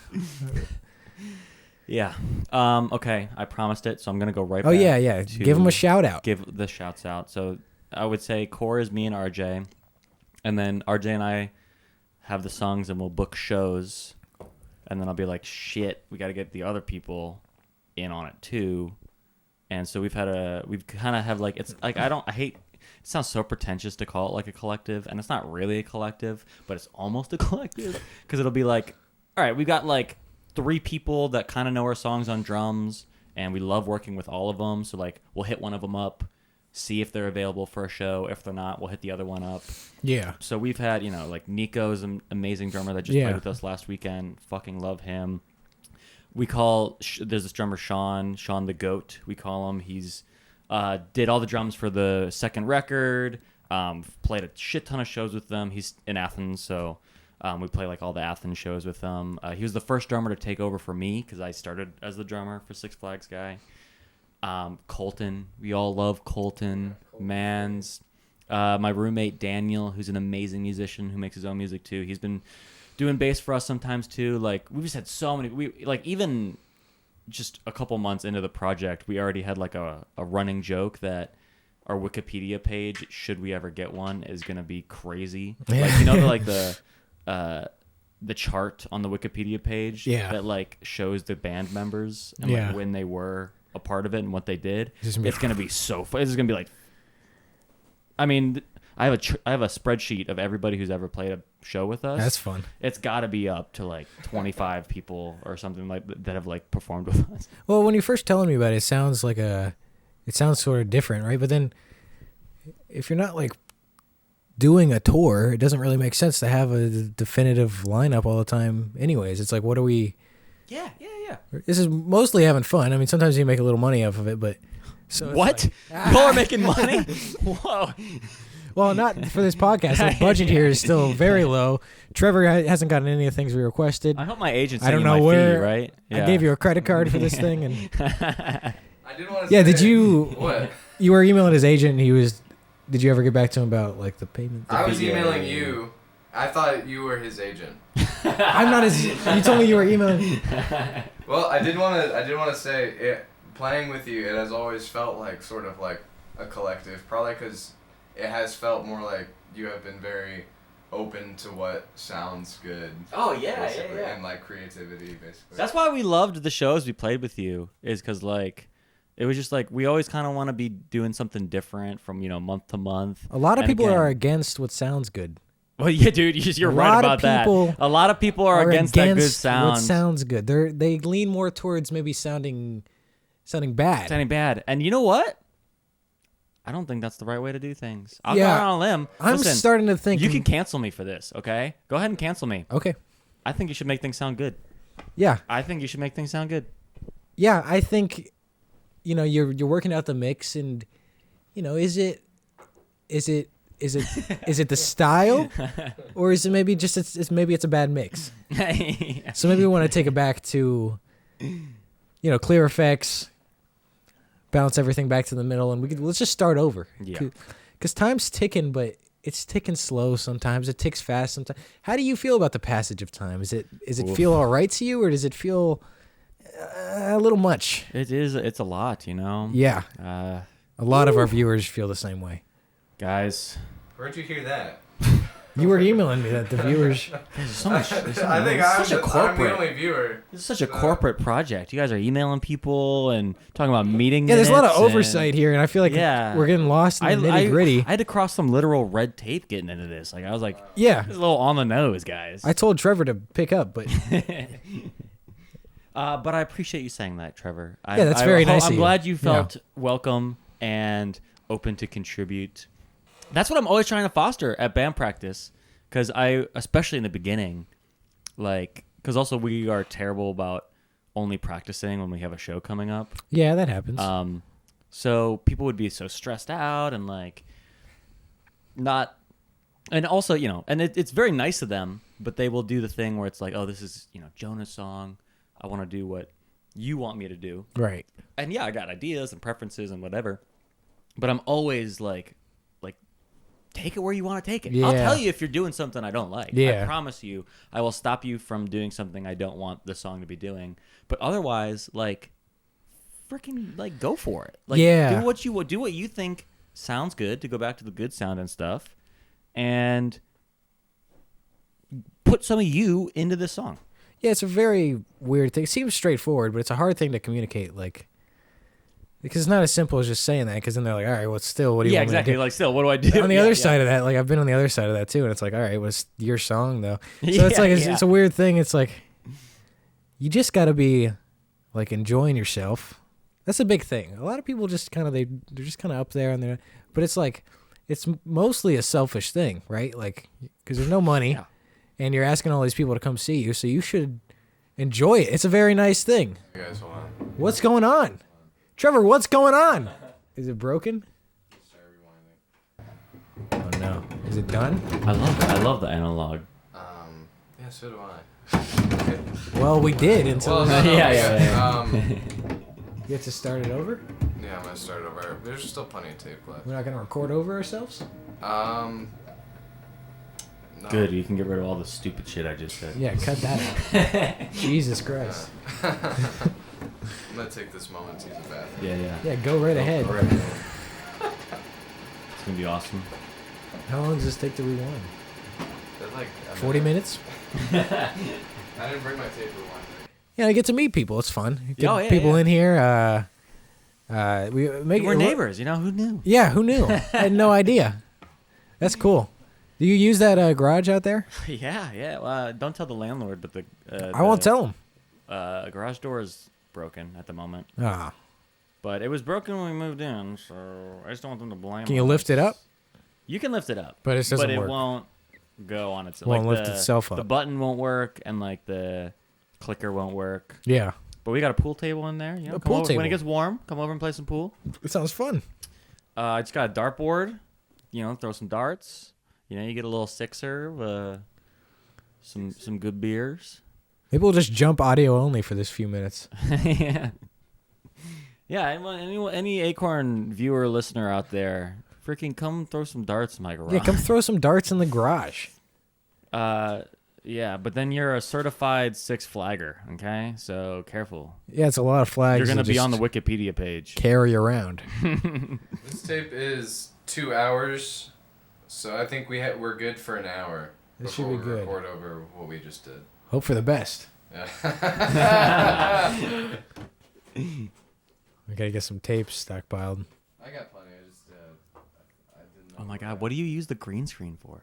S4: Yeah. Okay. I promised it, so I'm gonna go right.
S2: Oh,
S4: back
S2: yeah.
S4: to
S2: Give them a shout out.
S4: Give the shouts out. So I would say core is me and RJ, and then RJ and I have the songs, and we'll book shows, and then I'll be like, shit, we got to get the other people in on it too. And so we've kind of have like, it's like, I hate, it sounds so pretentious to call it like a collective, and it's not really a collective, but it's almost a collective, because it'll be like, all right, we got like 3 people that kind of know our songs on drums, and we love working with all of them. So like, we'll hit one of them up, see if they're available for a show. If they're not, we'll hit the other one up.
S2: Yeah.
S4: So we've had, like Nico's an amazing drummer that just played with us last weekend. Fucking love him. We call, there's this drummer, Sean the Goat, we call him. He's did all the drums for the second record, played a shit ton of shows with them. He's in Athens, so we play like all the Athens shows with him. He was the first drummer to take over for me, because I started as the drummer for Six Flags Guy. Colton, we all love Colton. Mans. My roommate Daniel, who's an amazing musician who makes his own music too. He's been doing bass for us sometimes too. Like, we've just had so many. Even just a couple months into the project, we already had like a running joke that our Wikipedia page, should we ever get one, is gonna be crazy. Like, the chart on the Wikipedia page that like shows the band members and like when they were a part of it and what they did. It's gonna be so fun. This is gonna be like, I mean, I have a spreadsheet of everybody who's ever played a show with us.
S2: That's fun.
S4: It's got to be up to like 25 people or something like that have like performed with us.
S2: Well, when you're first telling me about it, it sounds sort of different, right? But then if you're not like doing a tour, it doesn't really make sense to have a definitive lineup all the time anyways. It's like, what are we...
S4: Yeah.
S2: This is mostly having fun. I mean, sometimes you make a little money off of it, but... So
S4: what?
S2: Like,
S4: Y'all are making money? Whoa.
S2: Well, not for this podcast. The budget here is still very low. Trevor hasn't gotten any of the things we requested.
S4: I hope my agent
S2: I
S4: sent
S2: don't
S4: you
S2: know
S4: my
S2: where
S4: fee, right?
S2: I gave you a credit card for this thing, and
S1: I didn't want to.
S2: yeah. Did you?
S1: What?
S2: You were emailing his agent. And he was. Did you ever get back to him about like the payment?
S1: I was
S4: Yeah.
S1: emailing you. I thought you were his agent.
S2: I'm not his. You told me you were emailing.
S1: Well, I did want to say it. Playing with you, it has always felt like sort of like a collective. Probably because it has felt more like you have been very open to what sounds good.
S4: Oh yeah,
S1: basically, and like creativity, basically.
S4: That's why we loved the shows we played with you, is because like it was just like we always kind of want to be doing something different from month to month.
S2: A lot of
S4: And
S2: people
S4: again-
S2: are against what sounds good.
S4: Well, yeah, dude, you're
S2: A
S4: right
S2: lot of
S4: about that.
S2: people
S4: A lot of people are against that good
S2: what
S4: sound.
S2: sounds good. They lean more towards maybe sounding bad.
S4: Sounding bad. And you know what? I don't think that's the right way to do things. I'll go
S2: Yeah.
S4: out on a limb.
S2: I'm
S4: Listen,
S2: starting to think
S4: you can cancel me for this, okay? Go ahead and cancel me.
S2: Okay.
S4: I think you should make things sound good.
S2: Yeah.
S4: I think you should make things sound good.
S2: Yeah, I think you're working out the mix, and is it the style, or is it maybe just it's a bad mix? So maybe we want to take it back to clear effects, bounce everything back to the middle, and let's just start over.
S4: Yeah.
S2: Because time's ticking, but it's ticking slow sometimes. It ticks fast sometimes. How do you feel about the passage of time? Is it feel all right to you, or does it feel a little much?
S4: It's a lot,
S2: Yeah.
S4: Uh,
S2: A lot of our viewers feel the same way.
S4: guys,
S1: Where'd you hear that?
S2: You were emailing me that the viewers.
S4: there's so much.
S1: I think I'm
S4: such a
S1: the
S4: corporate.
S1: only viewer.
S4: This is such a corporate project. You guys are emailing people and talking about meeting.
S2: Yeah, there's a lot of
S4: minutes and-
S2: oversight here, and I feel like
S4: Yeah.
S2: we're getting lost in the nitty gritty.
S4: I had to cross some literal red tape getting into this. Like I was like,
S2: Yeah,
S4: this is a little on the nose, guys.
S2: I told Trevor to pick up, but
S4: But I appreciate you saying that, Trevor.
S2: Yeah, that's very nice of
S4: I'm
S2: you.
S4: glad you felt welcome and open to contribute. That's what I'm always trying to foster at band practice, because especially in the beginning, because also we are terrible about only practicing when we have a show coming up.
S2: yeah, that happens.
S4: So people would be so stressed out and not, and also, and it's very nice of them, but they will do the thing where it's like, oh, this is, Jonah's song. I want to do what you want me to do.
S2: Right.
S4: And yeah, I got ideas and preferences and whatever, but I'm always like, take it where you want to take it. I'll
S2: Yeah.
S4: tell you if you're doing something I don't like.
S2: Yeah.
S4: I promise you, I will stop you from doing something I don't want the song to be doing. But otherwise, freaking go for it.
S2: Yeah.
S4: Do what you think sounds good, to go back to the good sound and stuff, and put some of you into this song.
S2: Yeah, it's a very weird thing. It seems straightforward, but it's a hard thing to communicate. Because it's not as simple as just saying that. Because then they're like, all right, well, still, what do you
S4: Yeah,
S2: want me to
S4: exactly.
S2: do?
S4: Still, what do I do?
S2: On the
S4: Yeah,
S2: other
S4: yeah.
S2: side of that, I've been on the other side of that too, and it's like, all right, well, it's your song though. So it's
S4: Yeah,
S2: it's a weird thing. It's like you just got to be enjoying yourself. That's a big thing. A lot of people just kind of they're just kind of up there, and but it's it's mostly a selfish thing, right? Because there's no money,
S4: Yeah.
S2: and you're asking all these people to come see you, so you should enjoy it. It's a very nice thing.
S1: You guys, hold on.
S2: What's going on, Trevor? What's going on? Is it broken? Oh no! Is it done?
S4: I love the analog.
S1: Yeah, so do I.
S2: Well, we did until
S1: Well, no,
S4: Yeah.
S2: you have to start it over.
S1: Yeah, I'm gonna start over. There's still plenty of tape left.
S2: We're not gonna record over ourselves.
S1: No.
S4: Good, you can get rid of all the stupid shit I just said.
S2: Yeah, cut that out. Jesus Christ.
S1: I'm gonna take this moment to use the bathroom.
S4: Yeah.
S2: Yeah, go right ahead.
S1: All right.
S4: It's gonna be awesome.
S2: How long does this take to rewind?
S1: They're like
S2: 40 minutes.
S1: I didn't bring my tape rewinder.
S2: Yeah, I get to meet people. It's fun. Get
S4: Oh, yeah,
S2: people
S4: yeah.
S2: in here. We're
S4: neighbors, who knew?
S2: Yeah, who knew? I had no idea. That's cool. Do you use that garage out there?
S4: Yeah. Well, don't tell the landlord, but
S2: I won't tell him.
S4: Garage door is broken at the moment,
S2: Ah,
S4: but it was broken when we moved in, so I just don't want them to blame.
S2: can you
S4: us.
S2: lift it up?
S4: You can lift it up,
S2: But it doesn't work.
S4: won't go on its.
S2: Won't lift itself up.
S4: The button won't work, and the clicker won't work.
S2: Yeah,
S4: But we got a pool table in there.
S2: A
S4: Come
S2: pool
S4: over, when
S2: table.
S4: it gets warm, come over and play some pool.
S2: it sounds fun.
S4: I just got a dartboard throw some darts. You get a little sixer, some good beers.
S2: Maybe we'll just jump audio only for this few minutes.
S4: Yeah. Yeah, any Acorn viewer or listener out there, freaking come throw some darts in my garage.
S2: Yeah, come throw some darts in the garage.
S4: Yeah, but then you're a certified Six Flagger, okay? So careful.
S2: Yeah, it's a lot of flags.
S4: You're going to
S2: to
S4: be on the
S2: just
S4: Wikipedia page.
S2: carry around.
S1: This tape is 2 hours, so I think we're good for an hour.
S2: This should
S1: before
S2: be
S1: we
S2: good.
S1: record over what we just did.
S2: Hope for the best.
S1: Yeah.
S2: We gotta get some tapes stockpiled.
S1: I got plenty. I didn't know.
S4: Oh my god, what do you use the green screen for?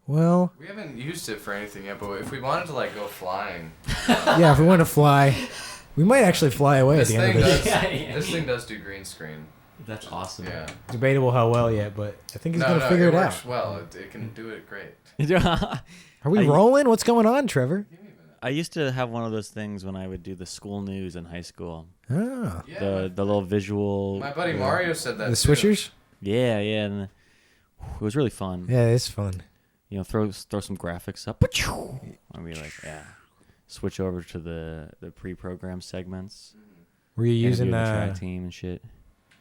S2: Well,
S1: We haven't used it for anything yet, but if we wanted to go flying,
S2: yeah, if we want to fly, we might actually fly away
S1: this
S2: at the end
S1: thing
S2: of this.
S1: does. This thing does do green screen.
S4: That's awesome.
S1: Yeah.
S2: Debatable how well yet, but I think he's
S1: No,
S2: gonna figure it
S1: works
S2: out.
S1: well. It can do it great.
S2: Are we rolling? What's going on, Trevor?
S4: I used to have one of those things when I would do the school news in high school.
S2: Oh,
S1: Yeah.
S4: The little visual.
S1: My buddy Mario said that
S2: the
S1: too.
S2: switchers.
S4: Yeah, and it was really fun.
S2: Yeah, it's fun.
S4: Throw some graphics up. I'd be like, yeah. Switch over to the pre-programmed segments.
S2: Were you using
S4: Interview the track team and shit.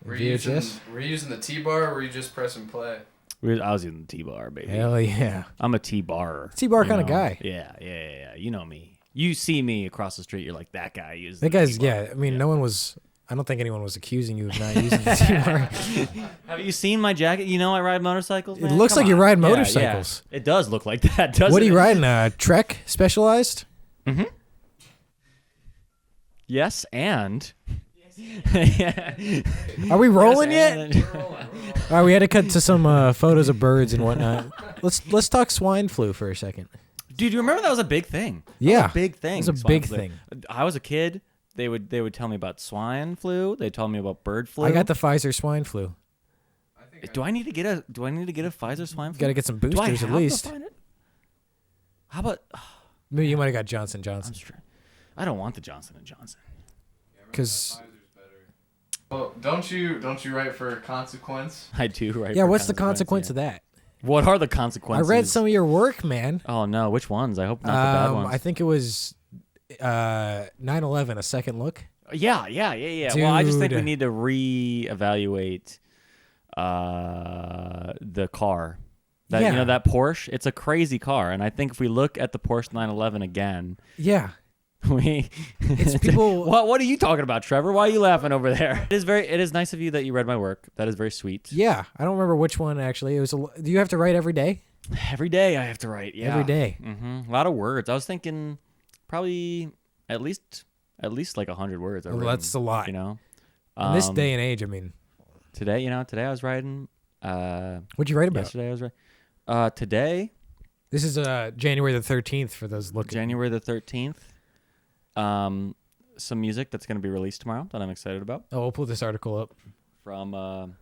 S1: Were you
S2: VHS?
S1: using the T-bar, or were you just pressing play?
S4: I was using the T-bar, baby.
S2: Hell yeah.
S4: I'm a T-bar.
S2: T-bar
S4: you
S2: kinda
S4: know?
S2: guy.
S4: Yeah. You know me. You see me across the street, you're like, that guy uses
S2: That
S4: the
S2: guy's,
S4: T-bar.
S2: yeah, I mean, no one was, I don't think anyone was accusing you of not using the T-bar.
S4: Have you seen my jacket? I ride motorcycles,
S2: It
S4: man.
S2: looks
S4: Come
S2: like you
S4: on.
S2: ride
S4: Yeah,
S2: motorcycles.
S4: yeah. It does look like that, doesn't it?
S2: What are you riding? A Trek Specialized?
S4: Mm-hmm. Yes, and... yeah.
S2: Are we rolling
S4: Yes,
S2: yet?
S4: and-
S2: All right, we had to cut to some photos of birds and whatnot. Let's talk swine flu for a second.
S4: Dude, you remember that was a big thing?
S2: Yeah,
S4: Big thing.
S2: It was a
S4: swine
S2: big
S4: flu.
S2: thing.
S4: I was a kid. They would tell me about swine flu. They told me about bird flu.
S2: I got the Pfizer swine flu.
S4: Do I need to get a Pfizer swine flu?
S2: Got to get some
S4: Do I
S2: boosters
S4: have
S2: at least.
S4: to find it? How about?
S2: Maybe you might have got Johnson Johnson
S4: I don't want the Johnson and Johnson.
S2: because
S1: Well, don't you write for consequence?
S4: I do, right?
S2: yeah.
S4: for
S2: What's the consequence
S4: yeah.
S2: of that?
S4: What are the
S2: I
S4: consequences?
S2: read some of your work, man.
S4: Oh no, which ones? I hope not the bad ones.
S2: I think it was 9/11, a second look.
S4: Yeah. Well, I just think we
S2: Dude.
S4: need to reevaluate the car. That
S2: Yeah.
S4: that Porsche, it's a crazy car, and I think if we look at the Porsche 911 again,
S2: Yeah,
S4: we
S2: it's people.
S4: What are you talking about, Trevor? Why are you laughing over there? It is nice of you that you read my work. That is very sweet.
S2: Yeah, I don't remember which one actually. It was. Do you have to write every day?
S4: Every day I have to write. Yeah.
S2: Every day.
S4: Mm-hmm. A lot of words. I was thinking probably at least like 100 words. I've
S2: Well,
S4: written,
S2: that's a lot.
S4: In
S2: In this day and age, I mean,
S4: Today I was writing.
S2: what'd you write about?
S4: Yesterday I was writing. Today,
S2: This is January the 13th for those looking.
S4: January the 13th. Some music that's going to be released tomorrow that I'm excited about
S2: Oh, we'll pull this article up.
S4: from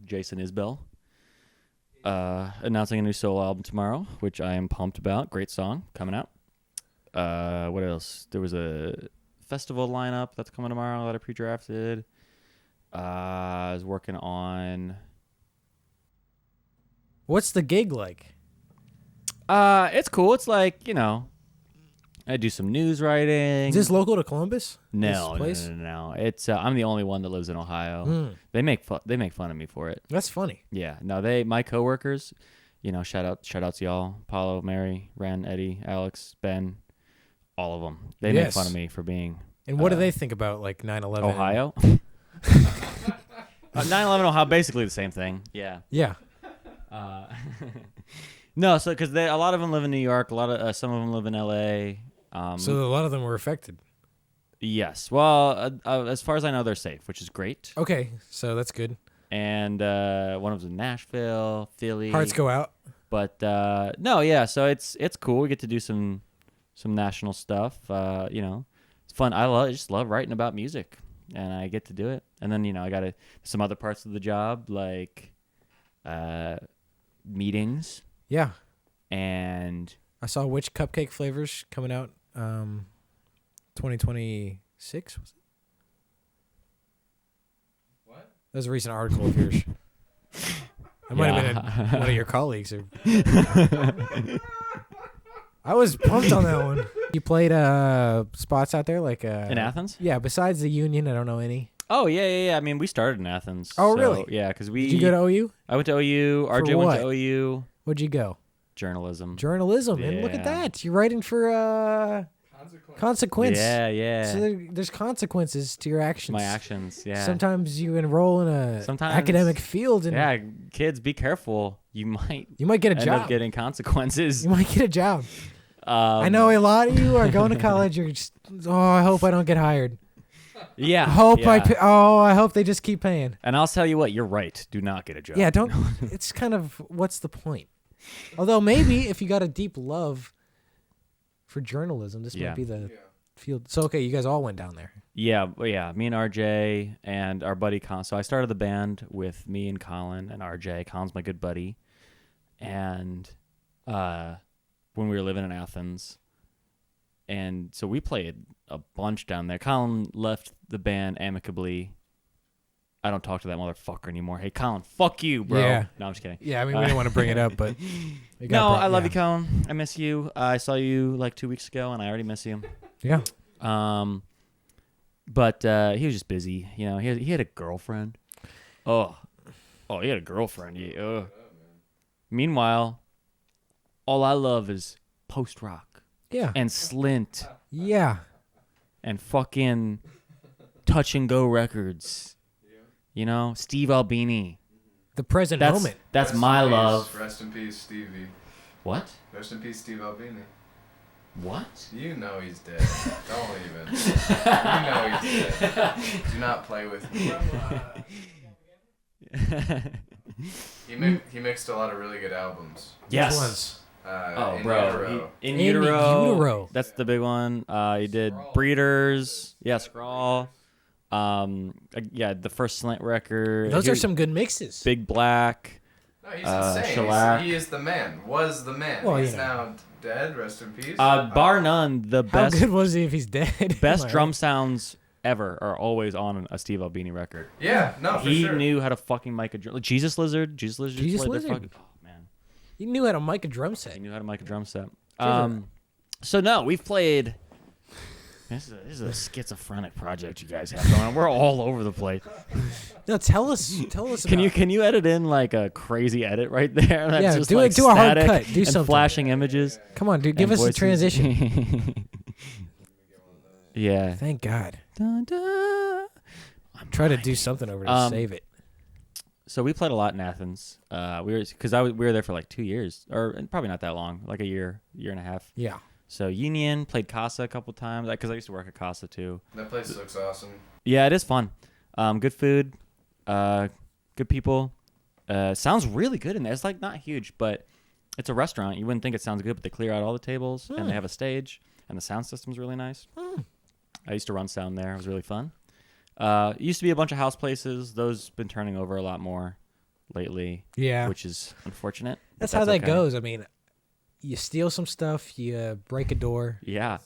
S4: Jason Isbell. Announcing a new solo album tomorrow, which I am pumped about. Great song coming out. What else? There was a festival lineup that's coming tomorrow that I pre-drafted. I was working on.
S2: What's the gig like?
S4: It's cool. It's like I do some news writing.
S2: Is this local to Columbus?
S4: No,
S2: this place?
S4: no. It's I'm the only one that lives in Ohio.
S2: Mm,
S4: They make fun of me for it.
S2: that's funny.
S4: Yeah, no, my coworkers, shout out to y'all, Paulo, Mary, Ren, Eddie, Alex, Ben, all of them. They make
S2: Yes.
S4: fun of me for being
S2: And what do they think about like 9/11?
S4: Ohio. 9/11 Ohio, basically the same thing. Yeah.
S2: Yeah.
S4: No, so because a lot of them live in New York, some of them live in L.A.
S2: So a lot of them were affected.
S4: Yes, well, as far as I know, they're safe, which is great.
S2: Okay, so that's good.
S4: And one of them's in Nashville, Philly.
S2: Hearts go out.
S4: But no, yeah. So it's cool. We get to do some national stuff. It's fun. I just love writing about music, and I get to do it. And then I got some other parts of the job like meetings
S2: Yeah.
S4: and
S2: I saw which cupcake flavors coming out 2026 was it?
S1: What?
S2: That was a recent article of yours. I might have been one of your colleagues. I was pumped on that one. You played spots out there like
S4: In Athens?
S2: Yeah, besides the Union, I don't know any.
S4: Oh, yeah. I mean, we started in Athens.
S2: Oh,
S4: so,
S2: really?
S4: Yeah, because
S2: Did you go to OU?
S4: I went to OU.
S2: For
S4: RJ went
S2: what?
S4: to OU.
S2: Where'd you go?
S4: Journalism.
S2: Journalism. And look at
S4: Yeah.
S2: that. You're writing for consequence.
S4: Yeah.
S2: So there's consequences to your actions.
S4: My actions, yeah.
S2: Sometimes you enroll in a
S4: Sometimes-
S2: academic field and
S4: Yeah, kids, be careful. You might
S2: you might get a
S4: end
S2: job.
S4: up getting consequences.
S2: You might get a job. I know a lot of you are going to college. You're just, I hope I don't get hired.
S4: Yeah.
S2: I hope
S4: yeah.
S2: I hope they just keep paying.
S4: And I'll tell you what, you're right. Do not get a job.
S2: Yeah, don't. It's kind of what's the point? Although maybe if you got a deep love for journalism, this
S4: Yeah.
S2: might be the field. So okay, you guys all went down there.
S4: Yeah. Me and RJ and our buddy Colin. So I started the band with me and Colin and RJ. Colin's my good buddy. And when we were living in Athens. And so we played a bunch down there. Colin left the band amicably. I don't talk to that motherfucker anymore. Hey, Colin, fuck you, bro.
S2: Yeah.
S4: No, I'm just kidding.
S2: Yeah, I mean we didn't want to bring it up, but
S4: No, I love you, Colin. I miss you. I saw you like 2 weeks ago, and I already miss you.
S2: Yeah.
S4: But he was just busy. You know, he had a girlfriend. Oh, he had a girlfriend. Yeah. Meanwhile, all I love is post rock
S2: Yeah.
S4: and Slint
S2: Yeah.
S4: and fucking Touch and Go Records. You know, Steve Albini.
S2: The present
S4: That's
S2: moment.
S4: that's my love.
S1: Rest in peace, Stevie.
S4: What?
S1: Rest in peace, Steve Albini.
S4: What?
S1: You know he's dead. Don't even. You know he's dead. Do not play with me. He mixed a lot of really good albums.
S4: Yes.
S2: Which ones?
S1: In
S4: bro.
S1: Utero.
S4: In
S2: In
S4: utero.
S2: Utero.
S4: That's the big one. He did Breeders. Yeah, Scrawl. The first Slint record.
S2: Those are some good mixes.
S4: Big Black.
S1: No, he's insane.
S4: Shellac.
S1: He is the man. Was the man.
S2: Well,
S1: He's
S2: you know.
S1: now dead. Rest in peace.
S4: Bar none, the
S2: How
S4: best
S2: good was he if he's dead?
S4: best
S2: Am I
S4: drum
S2: right?
S4: sounds ever are always on a Steve Albini record.
S1: Yeah, no, for
S4: He
S1: sure.
S4: knew how to fucking mic a drum. Like Jesus Lizard just
S2: Jesus
S4: played the
S2: Lizard.
S4: fucking. Oh man,
S2: He knew how to mic a drum set.
S4: he knew how to mic a drum set.
S2: Sure.
S4: So no, we've played. This is a schizophrenic project you guys have going on. We're all over the place.
S2: No, tell us about
S4: Can you edit in like a crazy edit right there? That's
S2: Yeah,
S4: just
S2: do
S4: like
S2: do a hard
S4: static
S2: cut. Do
S4: and
S2: something.
S4: flashing images.
S2: Come on, dude. Give
S4: and
S2: us a
S4: voices.
S2: transition.
S4: Yeah.
S2: Thank God.
S4: Dun, dun.
S2: Try to do something over to save it.
S4: So we played a lot in Athens. We were there for like 2 years, or probably not that long, like a year and a half.
S2: Yeah.
S4: So Union, played Casa a couple times because I used to work at Casa too.
S1: That place looks awesome.
S4: Yeah, it is fun. Good food, good people. Sounds really good in there. It's like not huge, but it's a restaurant. You wouldn't think it sounds good, but they clear out all the tables and they have a stage and the sound system's really nice. I used to run sound there. It was really fun. It used to be a bunch of house places. Those been turning over a lot more lately.
S2: Yeah.
S4: Which is unfortunate. but
S2: That's how that
S4: okay.
S2: goes. I mean, you steal some stuff, you break a door,
S4: Yeah.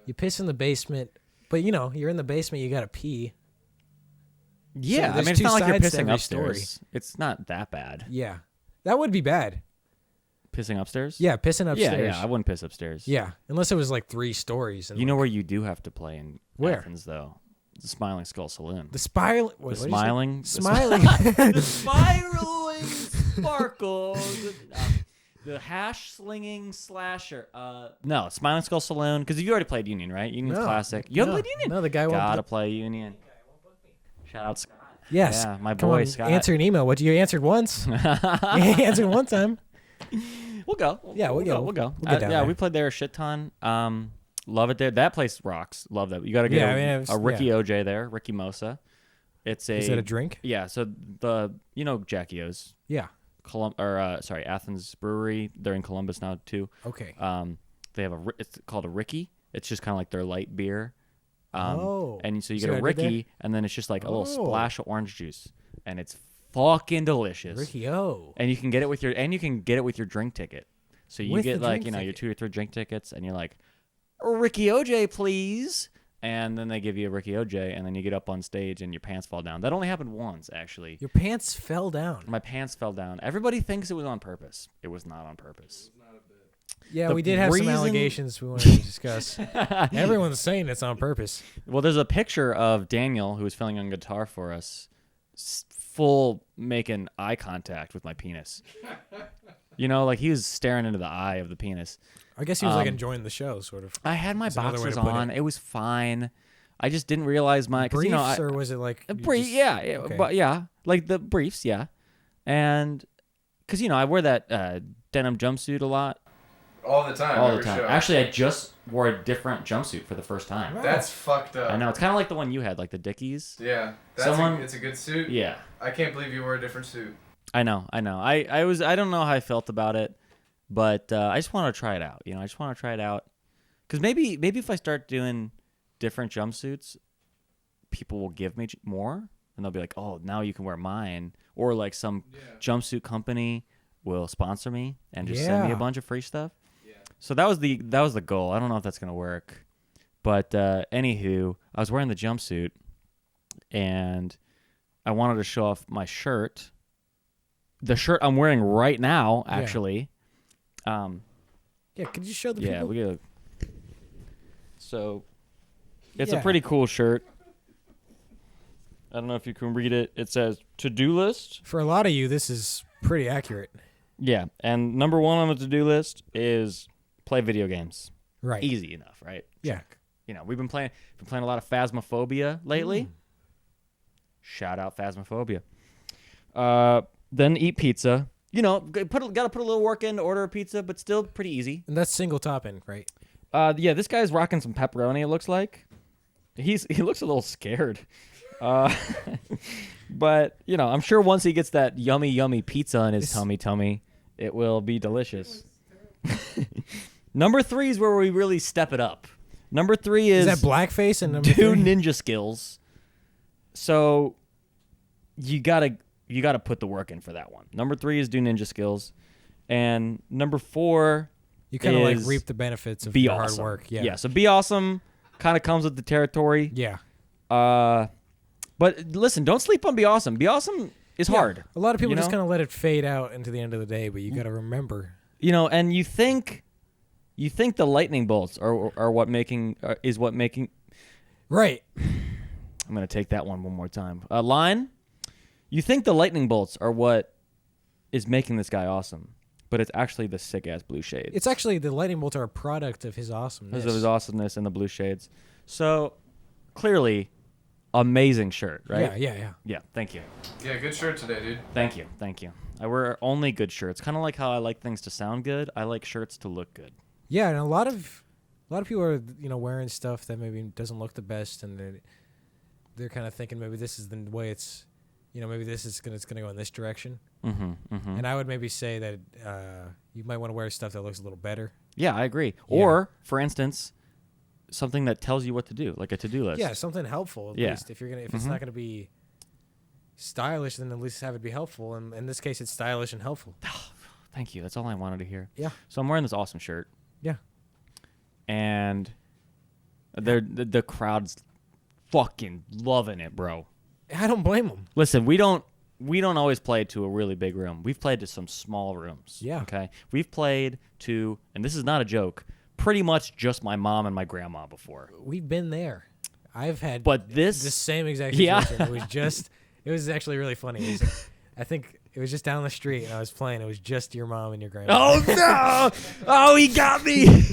S2: you piss in the basement, but you know, you're in the basement, you got to pee.
S4: Yeah. I
S2: there's
S4: mean, it's
S2: two
S4: not like you're
S2: sides to
S4: pissing
S2: every
S4: upstairs.
S2: story.
S4: It's not that bad.
S2: Yeah. That would be bad.
S4: Pissing upstairs?
S2: Yeah, pissing upstairs.
S4: Yeah. I wouldn't piss upstairs.
S2: Yeah, unless it was like 3 stories. And
S4: You know where you do have to play in
S2: Where?
S4: Athens, though? The Smiling Skull Saloon.
S2: the spiral.
S4: The smiling.
S2: Smiling.
S4: The spiraling sparkle. The hash slinging slasher. No, Smiling Skull Saloon. Because you already played Union, right? Union's
S2: No.
S4: classic. You haven't
S2: No.
S4: played Union?
S2: No, the guy won't
S4: Gotta play Union. Shout out Scott.
S2: Yes.
S4: Yeah, my
S2: Come
S4: boy
S2: on,
S4: Scott.
S2: answer an email. What you answered once? You answered one time.
S4: We'll go.
S2: Yeah, we'll go.
S4: We'll go.
S2: We'll get down
S4: yeah,
S2: there.
S4: we played there a shit ton. Love it there. That place rocks. Love that. You got to get
S2: Yeah, I mean, it was-
S4: a Ricky OJ there, Ricky Mosa. It's a
S2: Is that a drink?
S4: Yeah, so Jackie O's
S2: Yeah.
S4: Athens Brewery. They're in Columbus now too.
S2: Okay.
S4: They have it's called a Ricky. It's just kind of like their light beer. And so you
S2: See
S4: get a
S2: what I did there?
S4: Ricky, and then it's just like a little
S2: Oh.
S4: splash of orange juice, and it's fucking delicious.
S2: Ricky O.
S4: And you can get it with your drink ticket. So you
S2: With
S4: get
S2: the
S4: like
S2: drink
S4: your
S2: ticket.
S4: 2 or 3 drink tickets, and you're like, Ricky OJ, please. and then they give you a Ricky OJ, and then you get up on stage and your pants fall down. That only happened once, actually.
S2: Your pants fell down.
S4: My pants fell down. Everybody thinks it was on purpose. It was not on purpose.
S2: Yeah,
S4: The
S2: we did have
S4: reason-
S2: some allegations we wanted to discuss. Everyone's saying it's on purpose.
S4: Well, there's a picture of Daniel, who was filling on guitar for us, full making eye contact with my penis. You know, like he was staring into the eye of the penis.
S2: I guess he was like enjoying the show, sort of.
S4: I had my
S2: That's another way
S4: boxers
S2: to put
S4: on.
S2: it.
S4: It was fine. I just didn't realize my... 'cause,
S2: Briefs,
S4: you know, I,
S2: or was it like... you
S4: brief,
S2: just-
S4: yeah,
S2: okay.
S4: but yeah, like the briefs, yeah. And because, you know, I wear that denim jumpsuit a lot.
S1: All the time.
S4: All the time. Actually, I just wore a different jumpsuit for the first time.
S1: That's fucked up.
S4: I know. It's kind of like the one you had, like the Dickies.
S1: Yeah. It's a good suit.
S4: Yeah.
S1: I can't believe you wore a different suit.
S4: I know. I don't know how I felt about it, but I just want to try it out. You know, I just want to try it out. Because maybe if I start doing different jumpsuits, people will give me more, and they'll be like, "Oh, now you can wear mine," or like some jumpsuit company will sponsor me and just send me a bunch of free stuff. Yeah. So that was the goal. I don't know if that's gonna work, but anywho, I was wearing the jumpsuit, and I wanted to show off my shirt. The shirt I'm wearing right now, actually.
S2: Yeah, could you show the people?
S4: Yeah, we gotta. So, it's a pretty cool shirt. I don't know if you can read it. It says to-do list.
S2: For a lot of you, this is pretty accurate.
S4: Yeah, and number 1 on the to-do list is play video games.
S2: Right.
S4: Easy enough, right?
S2: Yeah.
S4: Check. You know, we've been playing a lot of Phasmophobia lately. Shout out Phasmophobia. Then eat pizza. You know, gotta put a little work in to order a pizza, but still pretty easy.
S2: And that's single topping, right?
S4: Yeah, this guy's rocking some pepperoni. It looks like he looks a little scared, but you know, I'm sure once he gets that yummy pizza in his tummy, it will be delicious. Number 3 is where we really step it up. Number 3 is
S2: that blackface and number
S4: do
S2: 3?
S4: ninja skills. So you gotta put the work in for that one. Number 3 is do ninja skills, and number 4.
S2: You kind of like reap the benefits of your hard work. Yeah.
S4: Yeah. So be awesome kind of comes with the territory.
S2: Yeah.
S4: But listen, don't sleep on be awesome. Be awesome is hard.
S2: A lot of people
S4: you
S2: just
S4: know?
S2: kind of let it fade out into the end of the day, but you got to remember.
S4: You know, and you think the lightning bolts are what making is what making.
S2: Right.
S4: I'm gonna take that one more time. Line. You think the lightning bolts are what is making this guy awesome. But it's actually the sick-ass blue shades.
S2: It's actually the lightning bolts are a product of his awesomeness.
S4: Because of his awesomeness and the blue shades. So, clearly, amazing shirt, right?
S2: Yeah.
S4: Yeah, thank you.
S1: Yeah, good shirt today, dude.
S4: Thank you. I wear only good shirts. Kind of like how I like things to sound good. I like shirts to look good.
S2: Yeah, and a lot of people are, you know, wearing stuff that maybe doesn't look the best, and they're kind of thinking maybe this is the way it's, you know, maybe it's gonna go in this direction.
S4: Mm-hmm.
S2: And I would maybe say that you might want to wear stuff that looks a little better.
S4: Yeah, I agree.
S2: Yeah.
S4: Or, for instance, something that tells you what to do, like a to-do list.
S2: Yeah, something helpful at least. If it's not gonna be stylish, then at least have it be helpful. And in this case, it's stylish and helpful.
S4: Thank you. That's all I wanted to hear.
S2: Yeah.
S4: So I'm wearing this awesome shirt.
S2: Yeah.
S4: And the crowd's fucking loving it, bro.
S2: I don't blame them.
S4: Listen, we don't always play to a really big room. We've played to some small rooms.
S2: Yeah.
S4: Okay. We've played to, and this is not a joke, pretty much just my mom and my grandma before.
S2: We've been there. I've had the same exact
S4: Yeah.
S2: situation. It was actually really funny. I think it was just down the street, and I was playing. It was just your mom and your grandma.
S4: Oh no! Oh, he got me.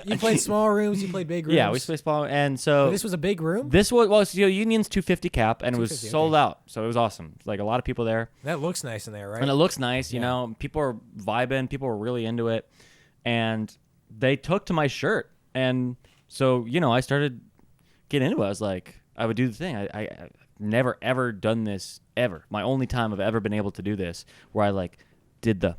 S2: You played small rooms. You played big rooms.
S4: Yeah, we played small, and so
S2: But this was a big room.
S4: this was Union's 250 cap, and it was
S2: 250,
S4: sold
S2: okay.
S4: out, so it was awesome. Like a lot of people there.
S2: That looks nice in there, right?
S4: And it looks nice, you
S2: Yeah.
S4: know. People are vibing. People are really into it. And they took to my shirt. And so, you know, I started getting into it. I was like, I would do the thing. I've never, ever done this, ever. My only time I've ever been able to do this, where I, like, did the...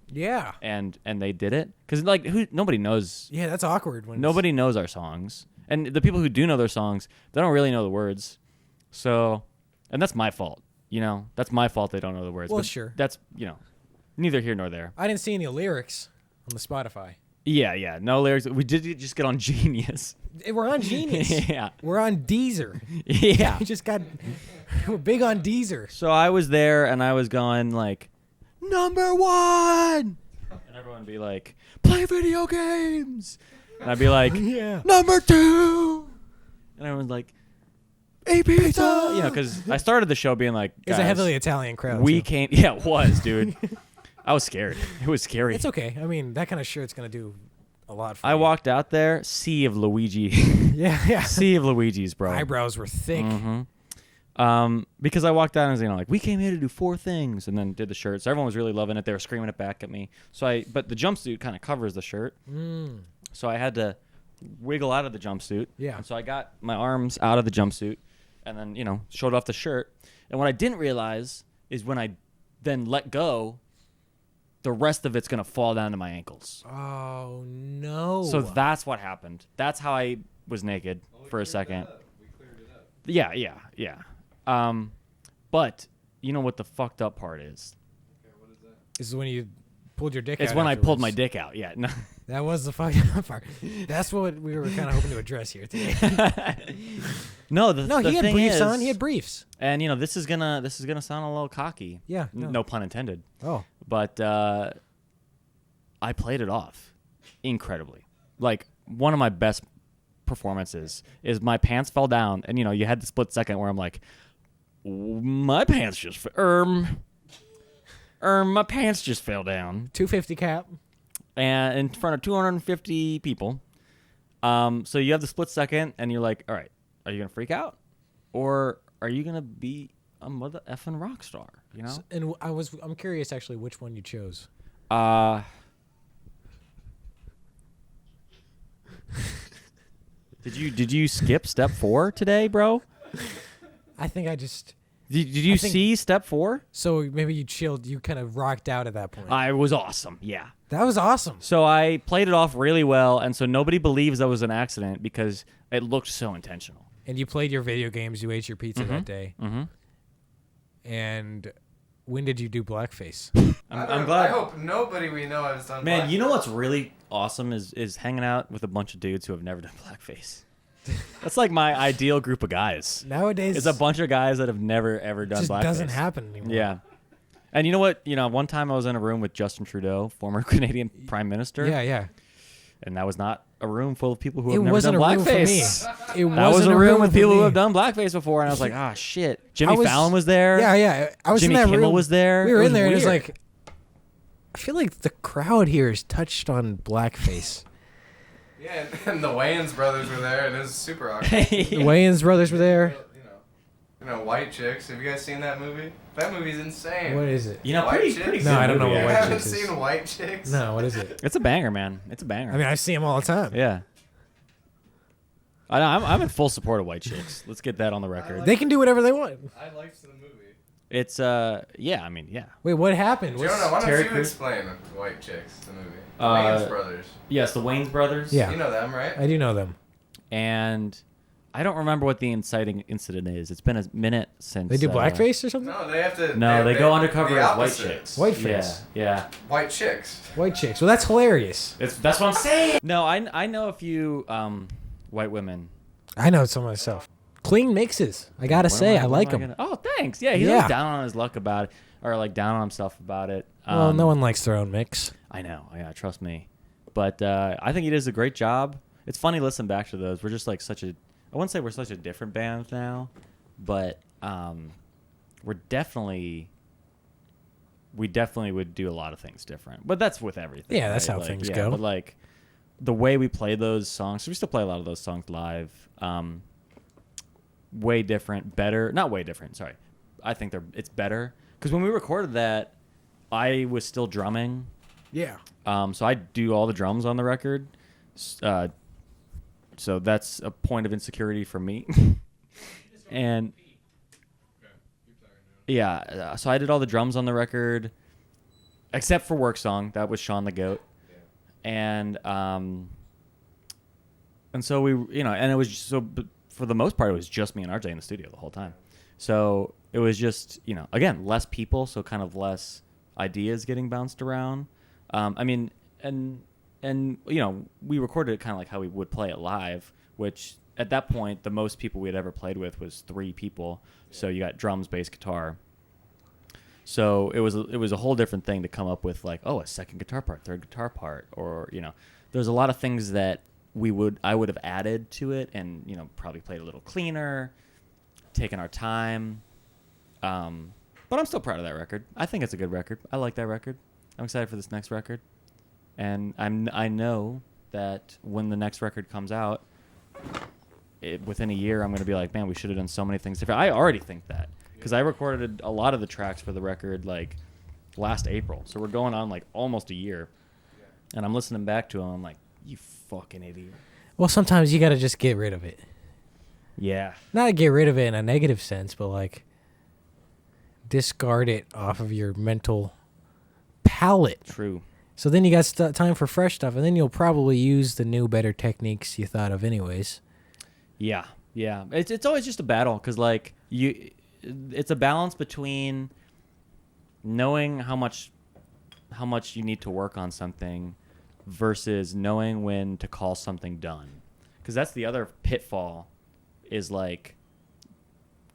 S2: Yeah.
S4: And they did it. Because, like, nobody knows...
S2: Yeah, that's awkward. When
S4: Nobody knows our songs. And the people who do know their songs, they don't really know the words. So... And that's my fault. You know? That's my fault they don't know the words.
S2: Well,
S4: but
S2: sure.
S4: That's, you know, neither here nor there.
S2: I didn't see any lyrics on the Spotify.
S4: Yeah. No lyrics. We did just get on Genius.
S2: We're on Genius.
S4: Yeah.
S2: We're on Deezer.
S4: Yeah.
S2: We just got. We're big on Deezer.
S4: So I was there and I was going like, number 1, and everyone would be like, play video games, and I'd be like,
S2: Yeah.
S4: number 2, and everyone's like, eat pizza, you know, because I started the show being like,
S2: It's a
S4: guys,
S2: heavily Italian crowd.
S4: we
S2: too.
S4: can't. Yeah, it was, dude. I was scared. It was scary.
S2: It's okay. I mean, that kind of shirt's gonna do a lot for
S4: I
S2: you.
S4: walked out there, sea of Luigi,
S2: Yeah.
S4: sea of Luigi's, bro.
S2: Eyebrows were thick.
S4: Because I walked out and was, like, we came here to do 4 things, and then did the shirt. So everyone was really loving it. They were screaming it back at me. But the jumpsuit kind of covers the shirt. So I had to wiggle out of the jumpsuit.
S2: Yeah.
S4: And so I got my arms out of the jumpsuit and then, showed off the shirt. And what I didn't realize is when I then let go, the rest of it's going to fall down to my ankles.
S2: Oh no.
S4: So that's what happened. That's how I was naked for a second.
S1: We cleared it up.
S4: Yeah. But you know what the fucked up part is?
S1: Okay, what is that?
S2: This is when you pulled your dick out.
S4: It's when I pulled my
S2: afterwards.
S4: dick out. Yeah. No.
S2: That was the fucking part. That's what we were kind of hoping to address here today.
S4: No,
S2: No,
S4: the
S2: he had
S4: thing
S2: briefs
S4: is,
S2: on. He had briefs.
S4: And this is gonna sound a little cocky.
S2: Yeah. No.
S4: No pun intended.
S2: Oh.
S4: But I played it off incredibly. Like one of my best performances is my pants fell down, and you had the split second where I'm like, my pants just my pants just fell down,
S2: 250 cap.
S4: and in front of 250 people. So you have the split second, and you're like, all right, are you gonna freak out, or are you gonna be a mother effing rock star?
S2: And I'm curious actually which one you chose.
S4: Did you skip step 4 today, bro?
S2: I think I just.
S4: Did you see step 4?
S2: So maybe you chilled. You kind of rocked out at that point.
S4: I was awesome. Yeah.
S2: That was awesome.
S4: So I played it off really well, and so nobody believes that was an accident because it looked so intentional.
S2: And you played your video games. You ate your pizza that day.
S4: Mm-hmm.
S2: And when did you do blackface?
S4: I'm glad.
S1: I hope nobody we know has done.
S4: Man,
S1: black.
S4: you know what's really awesome is hanging out with a bunch of dudes who have never done blackface. That's like my ideal group of guys.
S2: Nowadays,
S4: It's a bunch of guys that have never ever done
S2: just
S4: blackface.
S2: doesn't happen anymore.
S4: Yeah. And you know what? One time I was in a room with Justin Trudeau, former Canadian Prime Minister.
S2: Yeah.
S4: And that was not a room full of people who
S2: It
S4: have never
S2: wasn't
S4: done
S2: a room for me.
S4: blackface.
S2: It
S4: That was
S2: wasn't
S4: a room with
S2: for
S4: people
S2: me.
S4: who have done blackface before, and I was like, ah, shit. Jimmy Fallon was there.
S2: Yeah. I was
S4: Jimmy
S2: in that
S4: Kimmel
S2: room.
S4: was there.
S2: We were
S4: It
S2: in
S4: was
S2: there, and it was
S4: weird.
S2: like, I feel like the crowd here is touched on blackface.
S1: Yeah, and the Wayans brothers were there, and it was super awkward.
S2: The Wayans brothers were there.
S1: White Chicks. Have you guys seen that movie? That movie's insane.
S2: What is it?
S1: White
S4: pretty
S1: Chicks?
S4: good
S2: No, I don't know
S4: movie,
S2: what
S1: You
S2: White
S4: actually.
S1: haven't
S2: Chicks is.
S1: seen White Chicks?
S2: No, what is it?
S4: It's a banger, man. It's a banger.
S2: I mean, I see them all the time.
S4: yeah. I know, I'm in full support of White Chicks. Let's get that on the record.
S2: They can do whatever they want.
S1: I liked the movie.
S4: It's yeah.
S2: Wait, what happened?
S1: Jonah, why don't
S4: Terry
S1: you
S4: Crews?
S1: explain White Chicks, the movie? The
S4: Uh,
S1: Wayans brothers.
S4: Yes, the Wayans brothers.
S2: Yeah.
S1: You know them, right?
S2: I do know them.
S4: And I don't remember what the inciting incident is. It's been a minute since
S2: They do blackface or something?
S1: No, they have to.
S4: No, they go undercover
S1: the
S4: as white
S1: opposite.
S4: chicks.
S2: Whiteface.
S4: Yeah.
S1: White Chicks.
S2: White chicks. Well, that's hilarious.
S4: That's what I'm saying. No, I know a few white women.
S2: I know some myself. Clean mixes. I gotta
S4: What
S2: say,
S4: am
S2: I
S4: what
S2: like
S4: am
S2: them.
S4: Oh, thanks. Yeah, he's
S2: Yeah.
S4: always down on his luck about it, or like down on himself about it.
S2: Well, no one likes their own mix.
S4: I know. Yeah, trust me. But I think he does a great job. It's funny to listen back to those. We're just like such a. I wouldn't say we're such a different band now, but we're definitely. We definitely would do a lot of things different, but that's with everything.
S2: Yeah, that's
S4: right?
S2: how
S4: Like,
S2: things
S4: yeah,
S2: go.
S4: But like, the way we play those songs, we still play a lot of those songs live. Way different, better. Not way different. Sorry, I think it's better because when we recorded that, I was still drumming.
S2: Yeah.
S4: So I do all the drums on the record. So that's a point of insecurity for me. And yeah, so I did all the drums on the record, except for Work Song. That was Sean the Goat. And so we, and it was just, so but for the most part, it was just me and RJ in the studio the whole time. So it was just, again, less people, so kind of less ideas getting bounced around. I mean, and and you know, we recorded it kind of like how we would play it live, which at that point the most people we had ever played with was 3 people. So you got drums, bass, guitar. So it was a whole different thing to come up with, like, oh, a second guitar part, third guitar part, or you know, there's a lot of things that I would have added to it, and you know, probably played a little cleaner, taken our time. But I'm still proud of that record. I think it's a good record. I like that record. I'm excited for this next record, and I know that when the next record comes out, within a year, I'm going to be like, man, we should have done so many things different. I already think that. Because I recorded a lot of the tracks for the record like last April, so we're going on like almost a year, and I'm listening back to them. I'm like, you fucking idiot.
S2: Well, sometimes you got to just get rid of it.
S4: Yeah.
S2: Not get rid of it in a negative sense, but like discard it off of your mental palette.
S4: True.
S2: So then you got time for fresh stuff, and then you'll probably use the new, better techniques you thought of anyways.
S4: Yeah. Yeah. It's always just a battle, because like it's a balance between knowing how much you need to work on something versus knowing when to call something done. Because that's the other pitfall, is like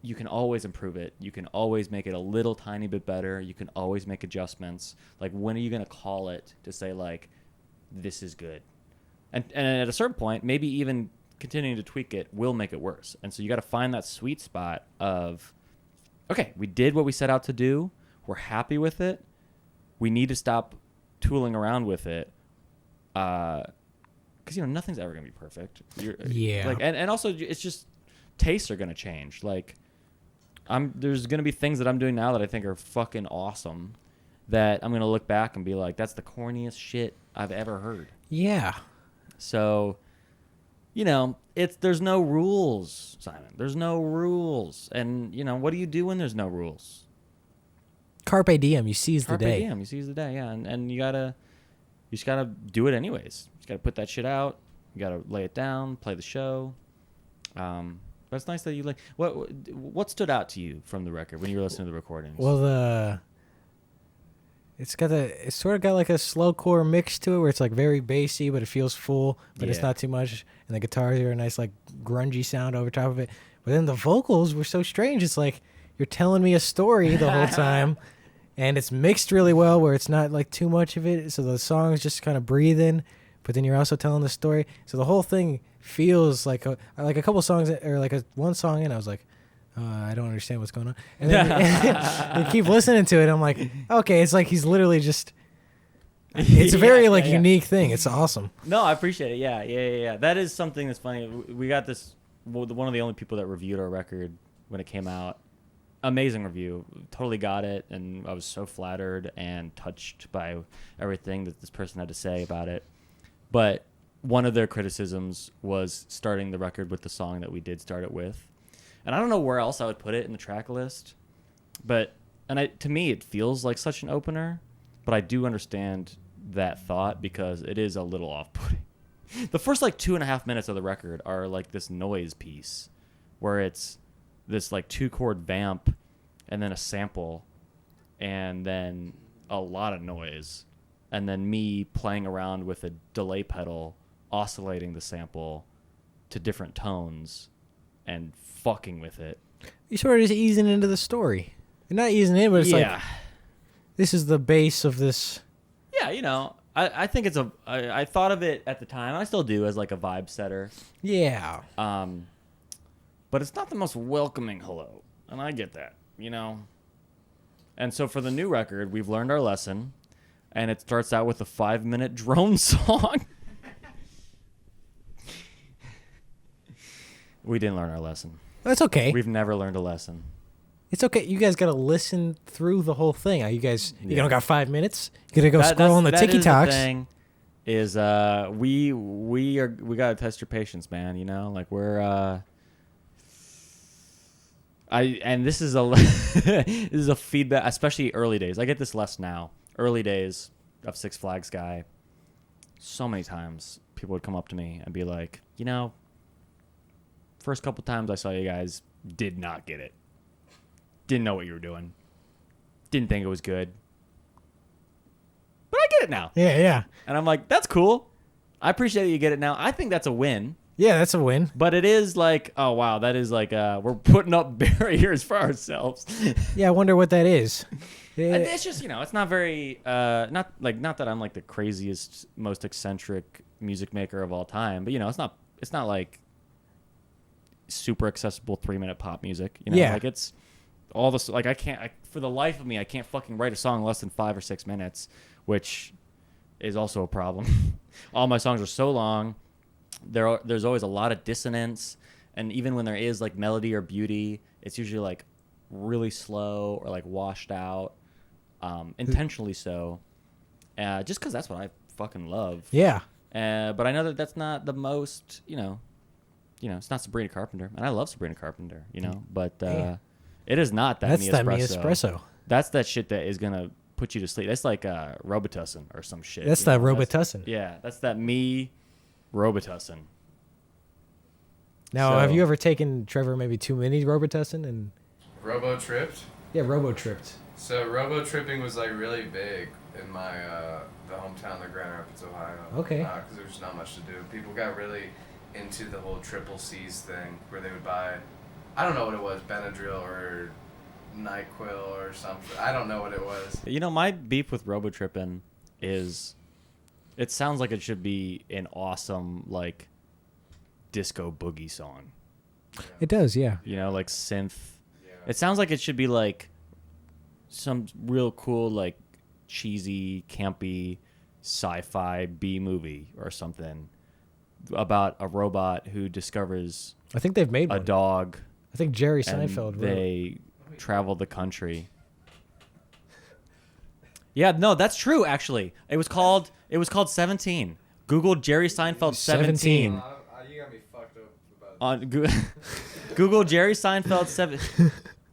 S4: you can always improve it. You can always make it a little tiny bit better. You can always make adjustments. Like, when are you going to call it to say, like, this is good? And at a certain point, maybe even continuing to tweak it will make it worse. And so you got to find that sweet spot of, okay, we did what we set out to do. We're happy with it. We need to stop tooling around with it. Because, you know, nothing's ever going to be perfect.
S2: Yeah.
S4: Like, and also, it's just tastes are going to change. Like, there's going to be things that I'm doing now that I think are fucking awesome that I'm going to look back and be like, that's the corniest shit I've ever heard.
S2: Yeah.
S4: So, you know, there's no rules, Simon. There's no rules. And, you know, what do you do when there's no rules?
S2: Carpe diem, you seize the day.
S4: Carpe diem, you seize the day, yeah. And you just gotta do it anyways. You just gotta put that shit out. You gotta lay it down, play the show. But it's nice that you like. What stood out to you from the record when you were listening to the recordings?
S2: Well, it's sort of got like a slowcore mix to it, where it's like very bassy, but it feels full, but it's not too much. And the guitars are a nice like grungy sound over top of it. But then the vocals were so strange. It's like you're telling me a story the whole time, and it's mixed really well, where it's not like too much of it. So the songs just kind of breathe in, but then you're also telling the story. So the whole thing feels like a couple songs, or like one song in, I was like, I don't understand what's going on. And then you keep listening to it. I'm like, okay, it's like he's literally just. It's a very unique thing. It's awesome.
S4: No, I appreciate it. Yeah. That is something that's funny. We got this. One of the only people that reviewed our record when it came out. Amazing review. Totally got it, and I was so flattered and touched by everything that this person had to say about it. But one of their criticisms was starting the record with the song that we did start it with. And I don't know where else I would put it in the track list, but to me it feels like such an opener, but I do understand that thought, because it is a little off-putting. The first like 2.5 minutes of the record are like this noise piece where it's this like 2-chord vamp and then a sample and then a lot of noise and then me playing around with a delay pedal, oscillating the sample to different tones and fucking with it.
S2: You sort of just easing into the story. You're not easing in, but it's like, this is the base of this.
S4: Yeah, you know, I think it's I thought of it at the time, I still do, as like a vibe setter.
S2: Yeah.
S4: But it's not the most welcoming hello, and I get that, you know. And so for the new record, we've learned our lesson, and it starts out with a 5-minute drone song. We didn't learn our lesson.
S2: That's okay.
S4: We've never learned a lesson.
S2: It's okay. You guys got to listen through the whole thing. You guys, you don't got 5 minutes? You got to go scroll on the TikToks.
S4: The thing is, we got to test your patience, man. You know, like this is a feedback, especially early days. I get this less now. Early days of Six Flags guy, so many times people would come up to me and be like, you know, first couple times I saw you guys, did not get it. Didn't know what you were doing. Didn't think it was good. But I get it now.
S2: Yeah.
S4: And I'm like, that's cool. I appreciate that you get it now. I think that's a win.
S2: Yeah, that's a win.
S4: But it is like, oh wow, that is like we're putting up barriers for ourselves.
S2: Yeah, I wonder what that is.
S4: It's just, it's not very not that I'm like the craziest, most eccentric music maker of all time, but it's not like super accessible 3-minute pop music.
S2: Yeah.
S4: Like it's all this, like for the life of me, I can't fucking write a song less than 5 or 6 minutes, which is also a problem. All my songs are so long. There's always a lot of dissonance, and even when there is like melody or beauty, it's usually like really slow or like washed out, intentionally so, just because that's what I fucking love.
S2: Yeah.
S4: But I know that that's not the most, it's not Sabrina Carpenter, and I love Sabrina Carpenter, but it is not that
S2: That's
S4: Me
S2: that Me
S4: Espresso.
S2: Espresso.
S4: That's that shit that is gonna put you to sleep. That's like Robitussin or some shit.
S2: That's that Robitussin.
S4: Yeah, that's that Me Robitussin.
S2: Now,
S4: So-
S2: have you ever taken, Trevor, maybe too many Robitussin and
S1: Robo tripped.
S2: yeah, Robo-tripped?
S1: So robo tripping was like really big in my the hometown of Grand Rapids, Ohio.
S2: Okay.
S1: Because there's not much to do. People got really into the whole triple C's thing, where they would buy, I don't know what it was, Benadryl or NyQuil or something. I don't know what it was.
S4: My beef with Robotrippin is, it sounds like it should be an awesome like disco boogie song.
S2: It does, yeah.
S4: Like synth.
S1: Yeah.
S4: It sounds like it should be like some real cool, like cheesy, campy, sci-fi B movie or something about a robot who discovers
S2: I think they've made
S4: a
S2: one.
S4: dog
S2: I think Jerry
S4: and
S2: Seinfeld wrote.
S4: they travel the country. Yeah, no, that's true. Actually, it was called 17. Google Jerry Seinfeld 17.
S1: You got me fucked up about
S4: On Google Jerry Seinfeld 7.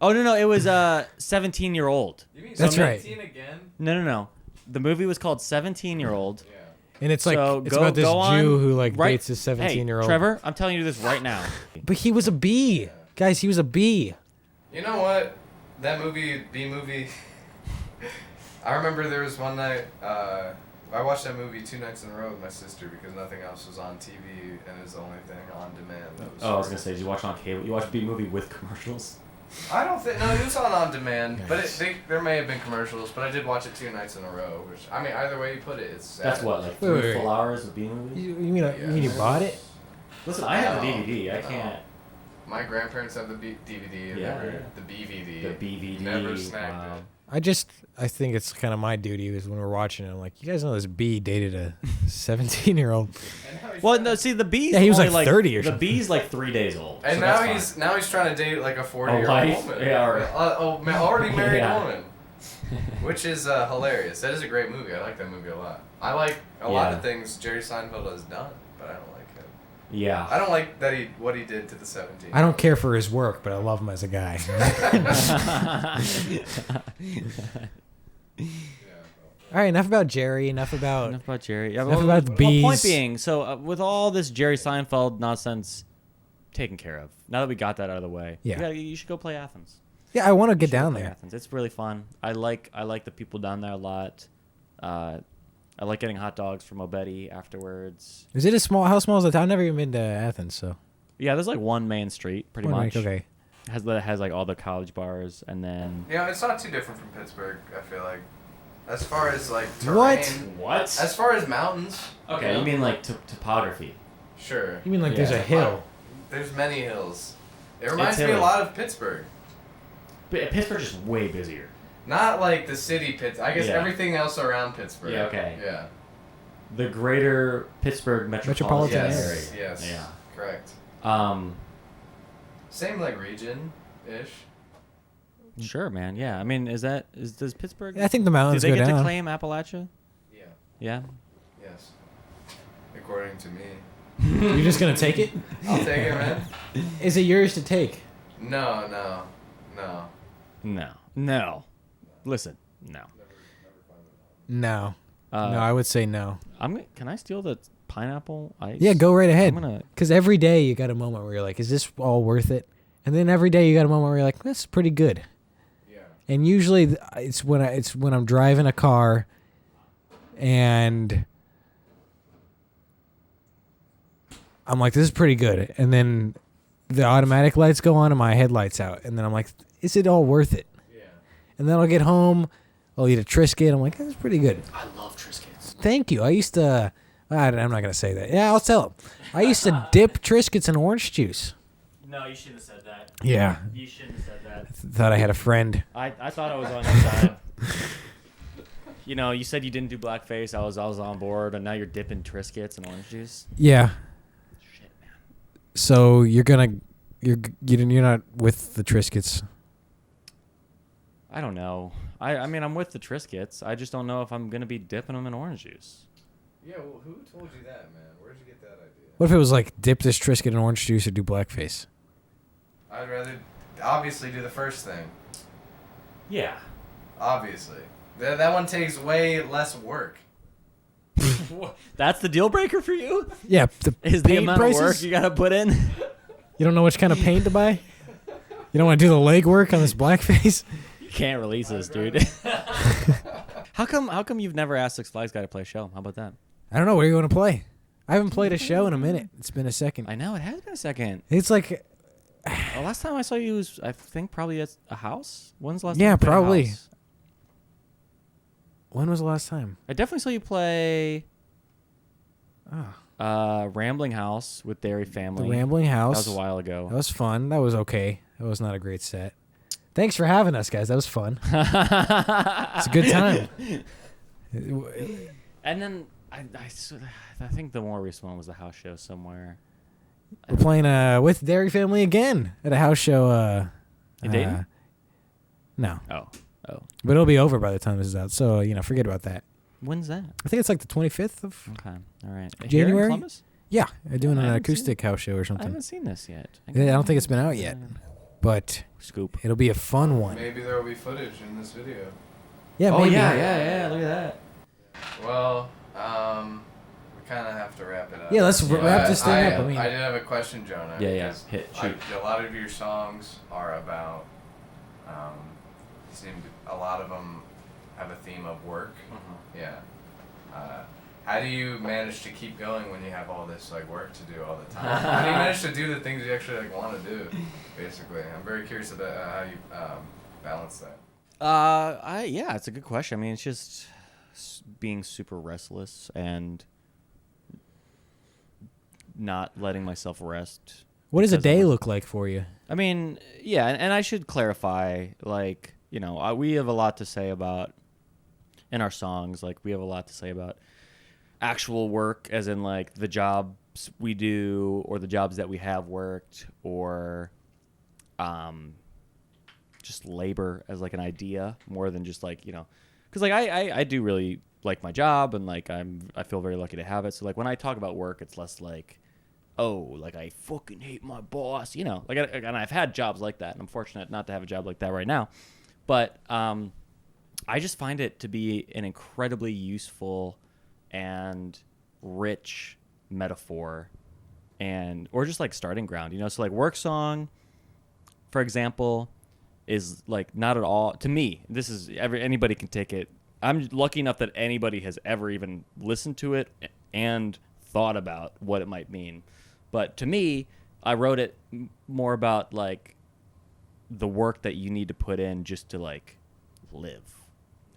S4: Oh no, it was 17-year-old.
S1: You mean
S2: That's right.
S1: 17 again?
S4: No. The movie was called 17-year-old.
S1: Yeah.
S2: And it's like
S4: So
S2: it's about this
S4: go on,
S2: Jew who like
S4: right-
S2: dates his 17-year-old.
S4: Hey, Trevor, I'm telling you this right now.
S2: But he was a bee. Guys, he was a bee.
S1: You know what? That movie, B movie. I remember there was one night. I watched that movie 2 nights in a row with my sister because nothing else was on TV and it was the only thing on demand. That was
S4: I was gonna say, did you watch it on cable? You watched B movie with commercials?
S1: I don't think no, it was on demand, but
S2: Nice.
S1: there may have been commercials. But I did watch it 2 nights in a row. Which I mean, either way you put it, it's sad.
S4: That's what, like
S2: Wait,
S4: 3
S2: wait.
S4: full hours of B movie?
S2: You mean you bought it?
S4: Listen, I have the
S1: No.
S4: DVD. I
S1: No.
S4: can't.
S1: My grandparents have the DVD and
S4: Yeah,
S1: never
S4: yeah.
S1: the BVD.
S4: The BVD.
S1: Never snagged
S4: Wow.
S1: it.
S2: I think it's kind of my duty is when we're watching it. I'm like, you guys know this bee dated a 17-year-old.
S1: And now he's
S4: Well,
S1: trying
S4: no,
S1: to-
S4: see, the Bee's
S2: Yeah, he was
S4: only,
S2: like 30 or
S4: The
S2: something.
S4: Bee's like 3 days old.
S1: And
S4: so
S1: now
S4: that's fine.
S1: he's trying to date like a 40-year-old
S4: wife?
S1: woman.
S4: Yeah, or-
S1: already married
S4: Yeah.
S1: woman. Which is hilarious. That is a great movie. I like that movie a lot. I like a lot
S4: Yeah.
S1: of things Jerry Seinfeld has done, but I don't like him.
S4: Yeah.
S1: I don't like that what he did to the 17.
S2: I don't care for his work, but I love him as a guy. All right, enough about Jerry. Enough about.
S4: Enough about Jerry. Yeah,
S2: Enough about the bees.
S4: Point being, so with all this Jerry Seinfeld nonsense taken care of, now that we got that out of the way,
S2: Yeah.
S4: you should go play Athens.
S2: Yeah, I want to
S4: You
S2: get
S4: should go
S2: down
S4: play
S2: there.
S4: Athens. It's really fun. I like the people down there a lot. I like getting hot dogs from Obetti afterwards.
S2: Is it how small is the town? I've never even been to Athens, so.
S4: Yeah, there's like one main street, pretty
S2: Well,
S4: much.
S2: like, okay.
S4: Has like all the college bars, and then
S1: Yeah, it's not too different from Pittsburgh, I feel like. As far as like terrain.
S2: What?
S4: what?
S1: As far as mountains.
S4: Okay, you mean like topography?
S1: Sure.
S2: You mean like there's
S4: Yeah.
S2: a hill?
S1: There's many hills. It reminds me
S4: hilly.
S1: a lot of Pittsburgh.
S4: But Pittsburgh's just way busier.
S1: Not like the city Pittsburgh. I guess
S4: Yeah.
S1: everything else around Pittsburgh.
S4: Yeah, okay.
S1: Yeah.
S4: The greater Pittsburgh metropolitan
S2: Metropolitan
S4: area.
S1: Yes. Yes.
S4: Yeah.
S1: Correct. Same like region-ish.
S4: Sure, man. Yeah. I mean, does Pittsburgh?
S2: Yeah, I think the
S4: Do
S2: mountains
S4: they
S2: go
S4: get
S2: down.
S4: to claim Appalachia?
S1: Yeah.
S4: Yeah.
S1: Yes. According to me.
S2: You're just gonna take it?
S1: I'll take it, man.
S2: Is it yours to take?
S1: No.
S4: No. Listen. No.
S2: No. No,
S4: Uh,
S2: I would say no.
S4: Can I steal the pineapple ice?
S2: Yeah, go right ahead.
S4: I'm gonna.
S2: Because every day you got a moment where you're like, is this all worth it? And then every day you got a moment where you're like, that's pretty good.
S1: Yeah.
S2: And usually it's when I'm driving a car and I'm like, this is pretty good. And then the automatic lights go on and my headlights out. And then I'm like, is it all worth it?
S1: Yeah.
S2: And then I'll get home. I'll eat a Triscuit. I'm like, that's pretty good.
S4: I love Triscuits.
S2: Thank you. I used to... I'm not going to say that. Yeah, I'll tell him. I used to dip Triscuits in orange juice.
S4: No, you shouldn't have said that.
S2: Yeah.
S4: You shouldn't have said that.
S2: Thought I had a friend.
S4: I thought I was on your side. You know, you said you didn't do blackface. I was on board, and now you're dipping Triscuits in orange juice.
S2: Yeah.
S4: Shit, man.
S2: So you're not with the Triscuits.
S4: I don't know. I mean, I'm with the Triscuits. I just don't know if I'm gonna be dipping them in orange juice.
S1: Yeah, well, who told you that, man? Where'd you get that idea?
S2: What if it was like dip this Triscuit in orange juice or do blackface?
S1: I'd rather obviously do the first thing.
S4: Yeah.
S1: Obviously. That one takes way less work.
S4: That's the deal breaker for you?
S2: Yeah.
S4: Is the
S2: paint
S4: amount
S2: prices?
S4: of work you gotta put in?
S2: You don't know which kind of paint to buy? You don't want to do the legwork on this blackface?
S4: You can't release this, dude. How come you've never asked Six Flags guy to play a show? How about that?
S2: I don't know. Where you want to play? I haven't played a show in a minute. It's been a second.
S4: I know, it has been a second.
S2: It's like...
S4: The last time I saw you was, I think, probably at a house. When's the last
S2: Yeah,
S4: time you played at a
S2: probably.
S4: house?
S2: When was the last time?
S4: I definitely saw you play
S2: Oh,
S4: Rambling House with Dairy Family.
S2: the Rambling House.
S4: That was a while ago.
S2: That was fun. That was okay. That was not a great set. Thanks for having us, guys. That was fun. It's a good time.
S4: And then I think the more recent one was the house show somewhere.
S2: We're playing with Dairy Family again at a house show.
S4: In Dayton?
S2: No.
S4: Oh.
S2: But it'll be over by the time this is out. So, forget about that.
S4: When's that?
S2: I think it's like the 25th of...
S4: Okay. All right. Here in
S2: January?
S4: Columbus?
S2: Yeah. They're doing
S4: I
S2: an
S4: haven't
S2: acoustic house show or
S4: I
S2: something.
S4: haven't seen this yet.
S2: I don't think it's been out yet. But
S4: Scoop.
S2: it'll be a fun one.
S1: Maybe there will be footage in this video.
S2: Yeah,
S4: Oh,
S2: maybe.
S4: yeah. Look at that.
S1: Well, we kind of have to wrap it up.
S2: Yeah, let's wrap this thing up.
S1: I did have a question, Jonah.
S4: Yeah.
S1: because
S4: Shoot.
S1: A lot of your songs are about. A lot of them have a theme of work.
S4: Mm-hmm.
S1: Yeah. How do you manage to keep going when you have all this work to do all the time? How do you manage to do the things you actually want to do? Basically, I'm very curious about how you balance that.
S4: It's a good question. I mean, it's just being super restless and not letting myself rest.
S2: What does a
S4: because
S2: day
S4: of-
S2: look like for you?
S4: I mean, yeah, and I should clarify, we have a lot to say about in our songs. We have a lot to say about actual work, as in the jobs we do or the jobs that we have worked, or just labor as an idea more than just because I do really like my job, and I feel very lucky to have it. So when I talk about work, it's less I fucking hate my boss, and I've had jobs like that, and I'm fortunate not to have a job like that right now. But I just find it to be an incredibly useful and rich metaphor, or just starting ground, So work song, for example, is not at all, to me, this is anybody can take it. I'm lucky enough that anybody has ever even listened to it and thought about what it might mean. But to me, I wrote it more about the work that you need to put in just to live,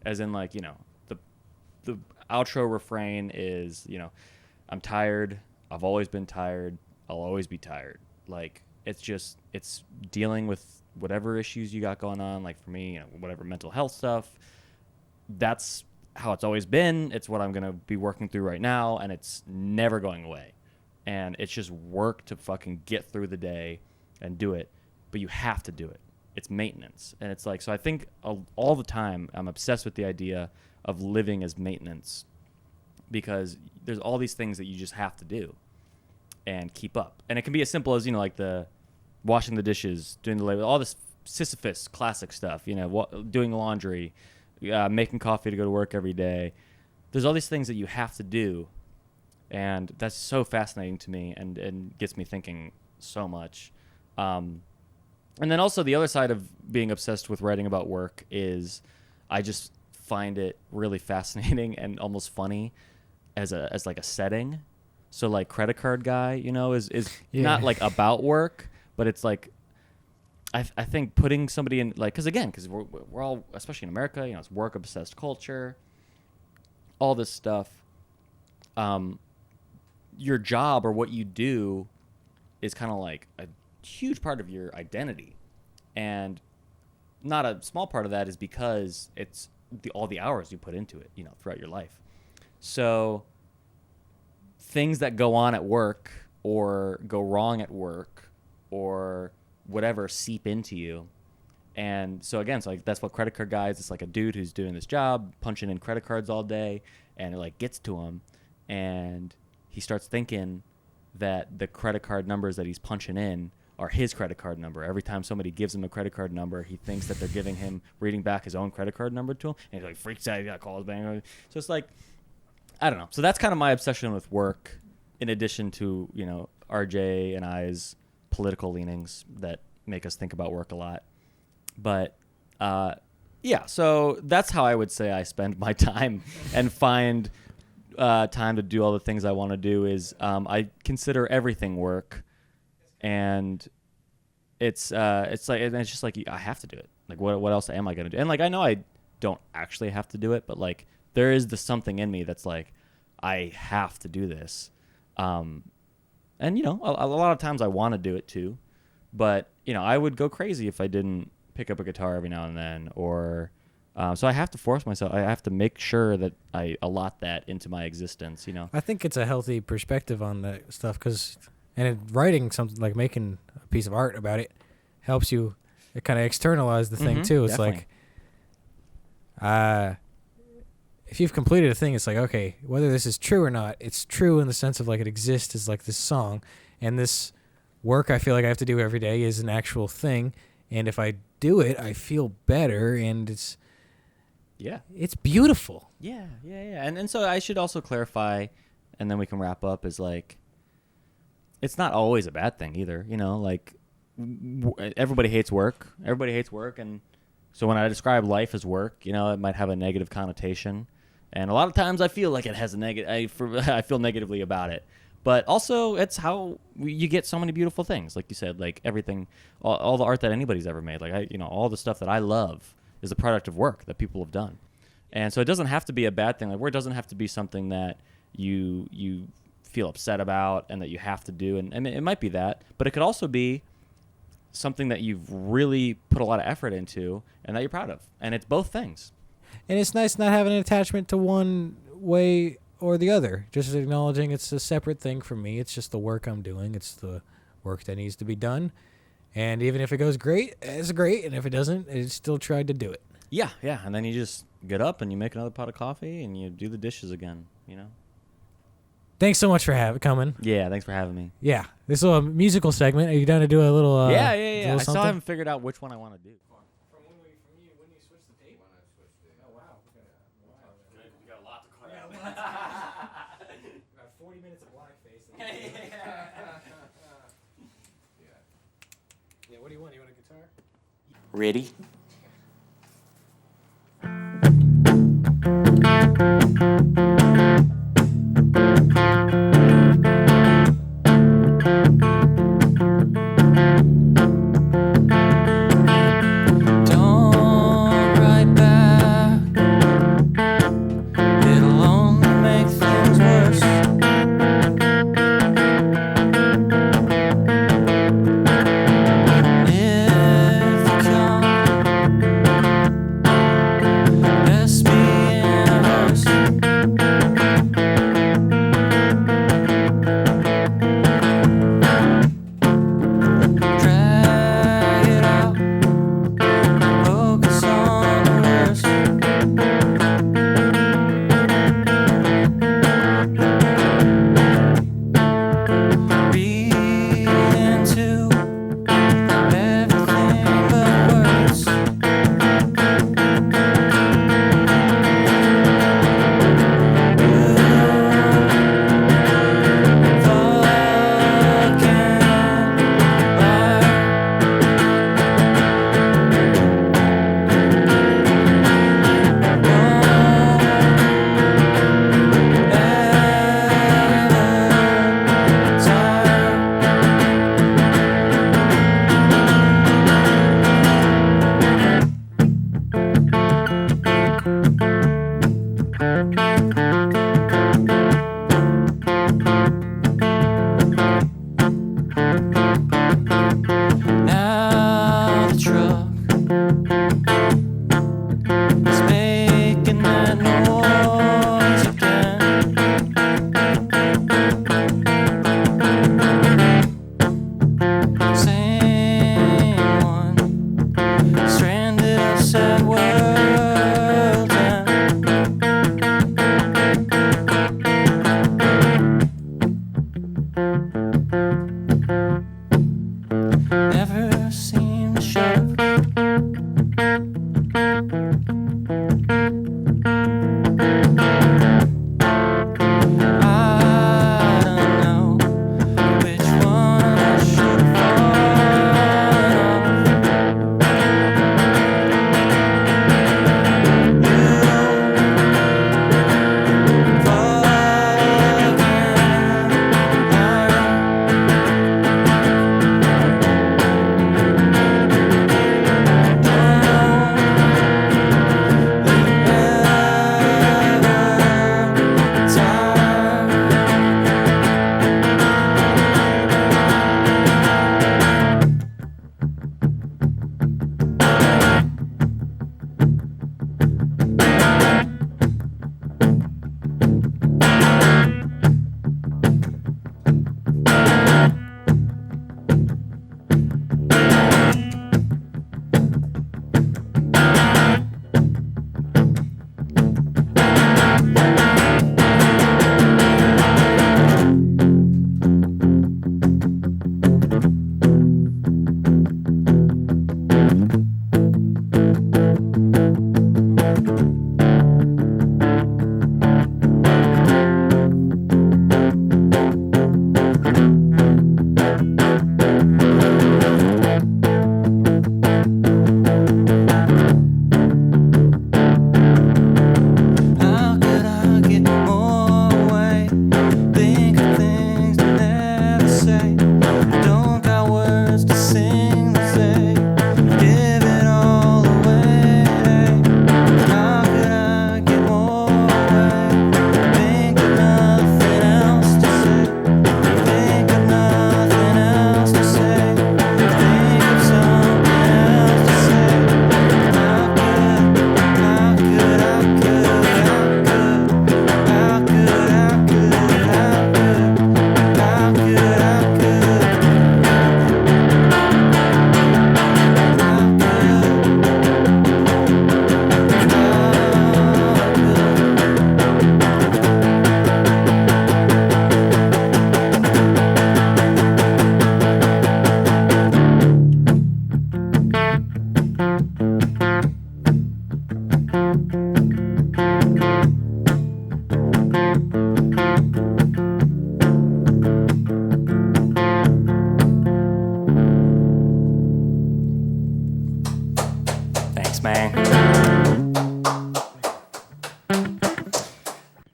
S4: as in the outro refrain is I'm tired, I've always been tired, I'll always be tired. It's dealing with whatever issues you got going on. For me, whatever mental health stuff, that's how it's always been. It's what I'm gonna be working through right now, and it's never going away. And it's just work to fucking get through the day and do it, but you have to do it. It's maintenance. And it's so I think all the time I'm obsessed with the idea of living as maintenance, because there's all these things that you just have to do and keep up. And it can be as simple as, the washing the dishes, doing the labor, all this Sisyphus classic stuff, doing laundry, making coffee to go to work every day. There's all these things that you have to do. And that's so fascinating to me and gets me thinking so much. And then also the other side of being obsessed with writing about work is I just find it really fascinating and almost funny as a setting. So like credit card guy, is
S2: Yeah.
S4: not like about work, but it's like I think putting somebody in like because we're all, especially in America, it's work obsessed culture, all this stuff. Your job or what you do is kind of like a huge part of your identity, and not a small part of that is because it's all the hours you put into it, throughout your life. So things that go on at work or go wrong at work or whatever seep into you. And so again, so like that's what credit card guys, it's like a dude who's doing this job, punching in credit cards all day, and it like gets to him, and he starts thinking that the credit card numbers that he's punching in are his credit card number. Every time somebody gives him a credit card number, he thinks that they're giving him, reading back his own credit card number to him, and he like freaks out. He got calls bang. So it's like, I don't know. So that's kind of my obsession with work, in addition to RJ and I's political leanings that make us think about work a lot. But yeah, so that's how I would say I spend my time and find time to do all the things I want to do. Is I consider everything work. And it's just like I have to do it. Like what else am I gonna do? And like I know I don't actually have to do it, but like there is something in me that's like I have to do this. And a lot of times I want to do it too, but I would go crazy if I didn't pick up a guitar every now and then, or so I have to force myself. I have to make sure that I allot that into my existence.
S2: I think it's a healthy perspective on that stuff writing something, like making a piece of art about it, helps you kind of externalize the thing too. It's
S4: definitely.
S2: like, if you've completed a thing, it's like, okay, whether this is true or not, it's true in the sense of like it exists as like this song, and this work I feel like I have to do every day is an actual thing, and if I do it, I feel better, and it's beautiful.
S4: Yeah. And so I should also clarify, and then we can wrap up, is like, it's not always a bad thing either, like everybody hates work. Everybody hates work. And so when I describe life as work, it might have a negative connotation. And a lot of times I feel like it has a negative, I feel negatively about it. But also it's how you get so many beautiful things. Like you said, like everything, all the art that anybody's ever made, like all the stuff that I love is a product of work that people have done. And so it doesn't have to be a bad thing. Like work doesn't have to be something that you feel upset about and that you have to do, and it might be that, but it could also be something that you've really put a lot of effort into and that you're proud of, and it's both things.
S2: And it's nice not having an attachment to one way or the other, just acknowledging it's a separate thing for me. It's just the work I'm doing. It's the work that needs to be done, and even if it goes great, it's great, and if it doesn't, it's still tried to do it.
S4: Yeah, and then you just get up and you make another pot of coffee and you do the dishes again.
S2: Thanks so much for coming.
S4: Yeah, thanks for having me.
S2: Yeah, this little musical segment. Are you down to do a little?
S4: Yeah.
S2: Little
S4: I still
S2: something?
S4: haven't figured out which one I want to do.
S2: From when you switched the tape? When I switched it. Oh wow.
S4: We got a lot to cut out.
S2: About 40 minutes of blackface. Yeah. What do you want? You want a guitar?
S4: Ready?
S5: Best be in us.
S4: It's making that noise again. Same one, stranded outside world's end. Never seem to shut up. I don't know which one I should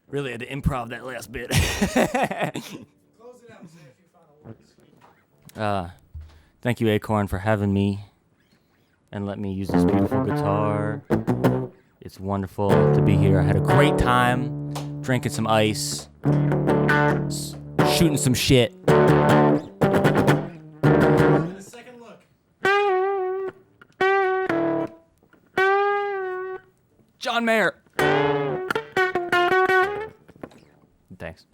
S4: Really had to improv that last bit. Thank you, Acorn, for having me and let me use this beautiful guitar. It's wonderful to be here. I had a great time drinking some ice, shooting some shit.
S2: Second look.
S4: John Mayer. Thanks.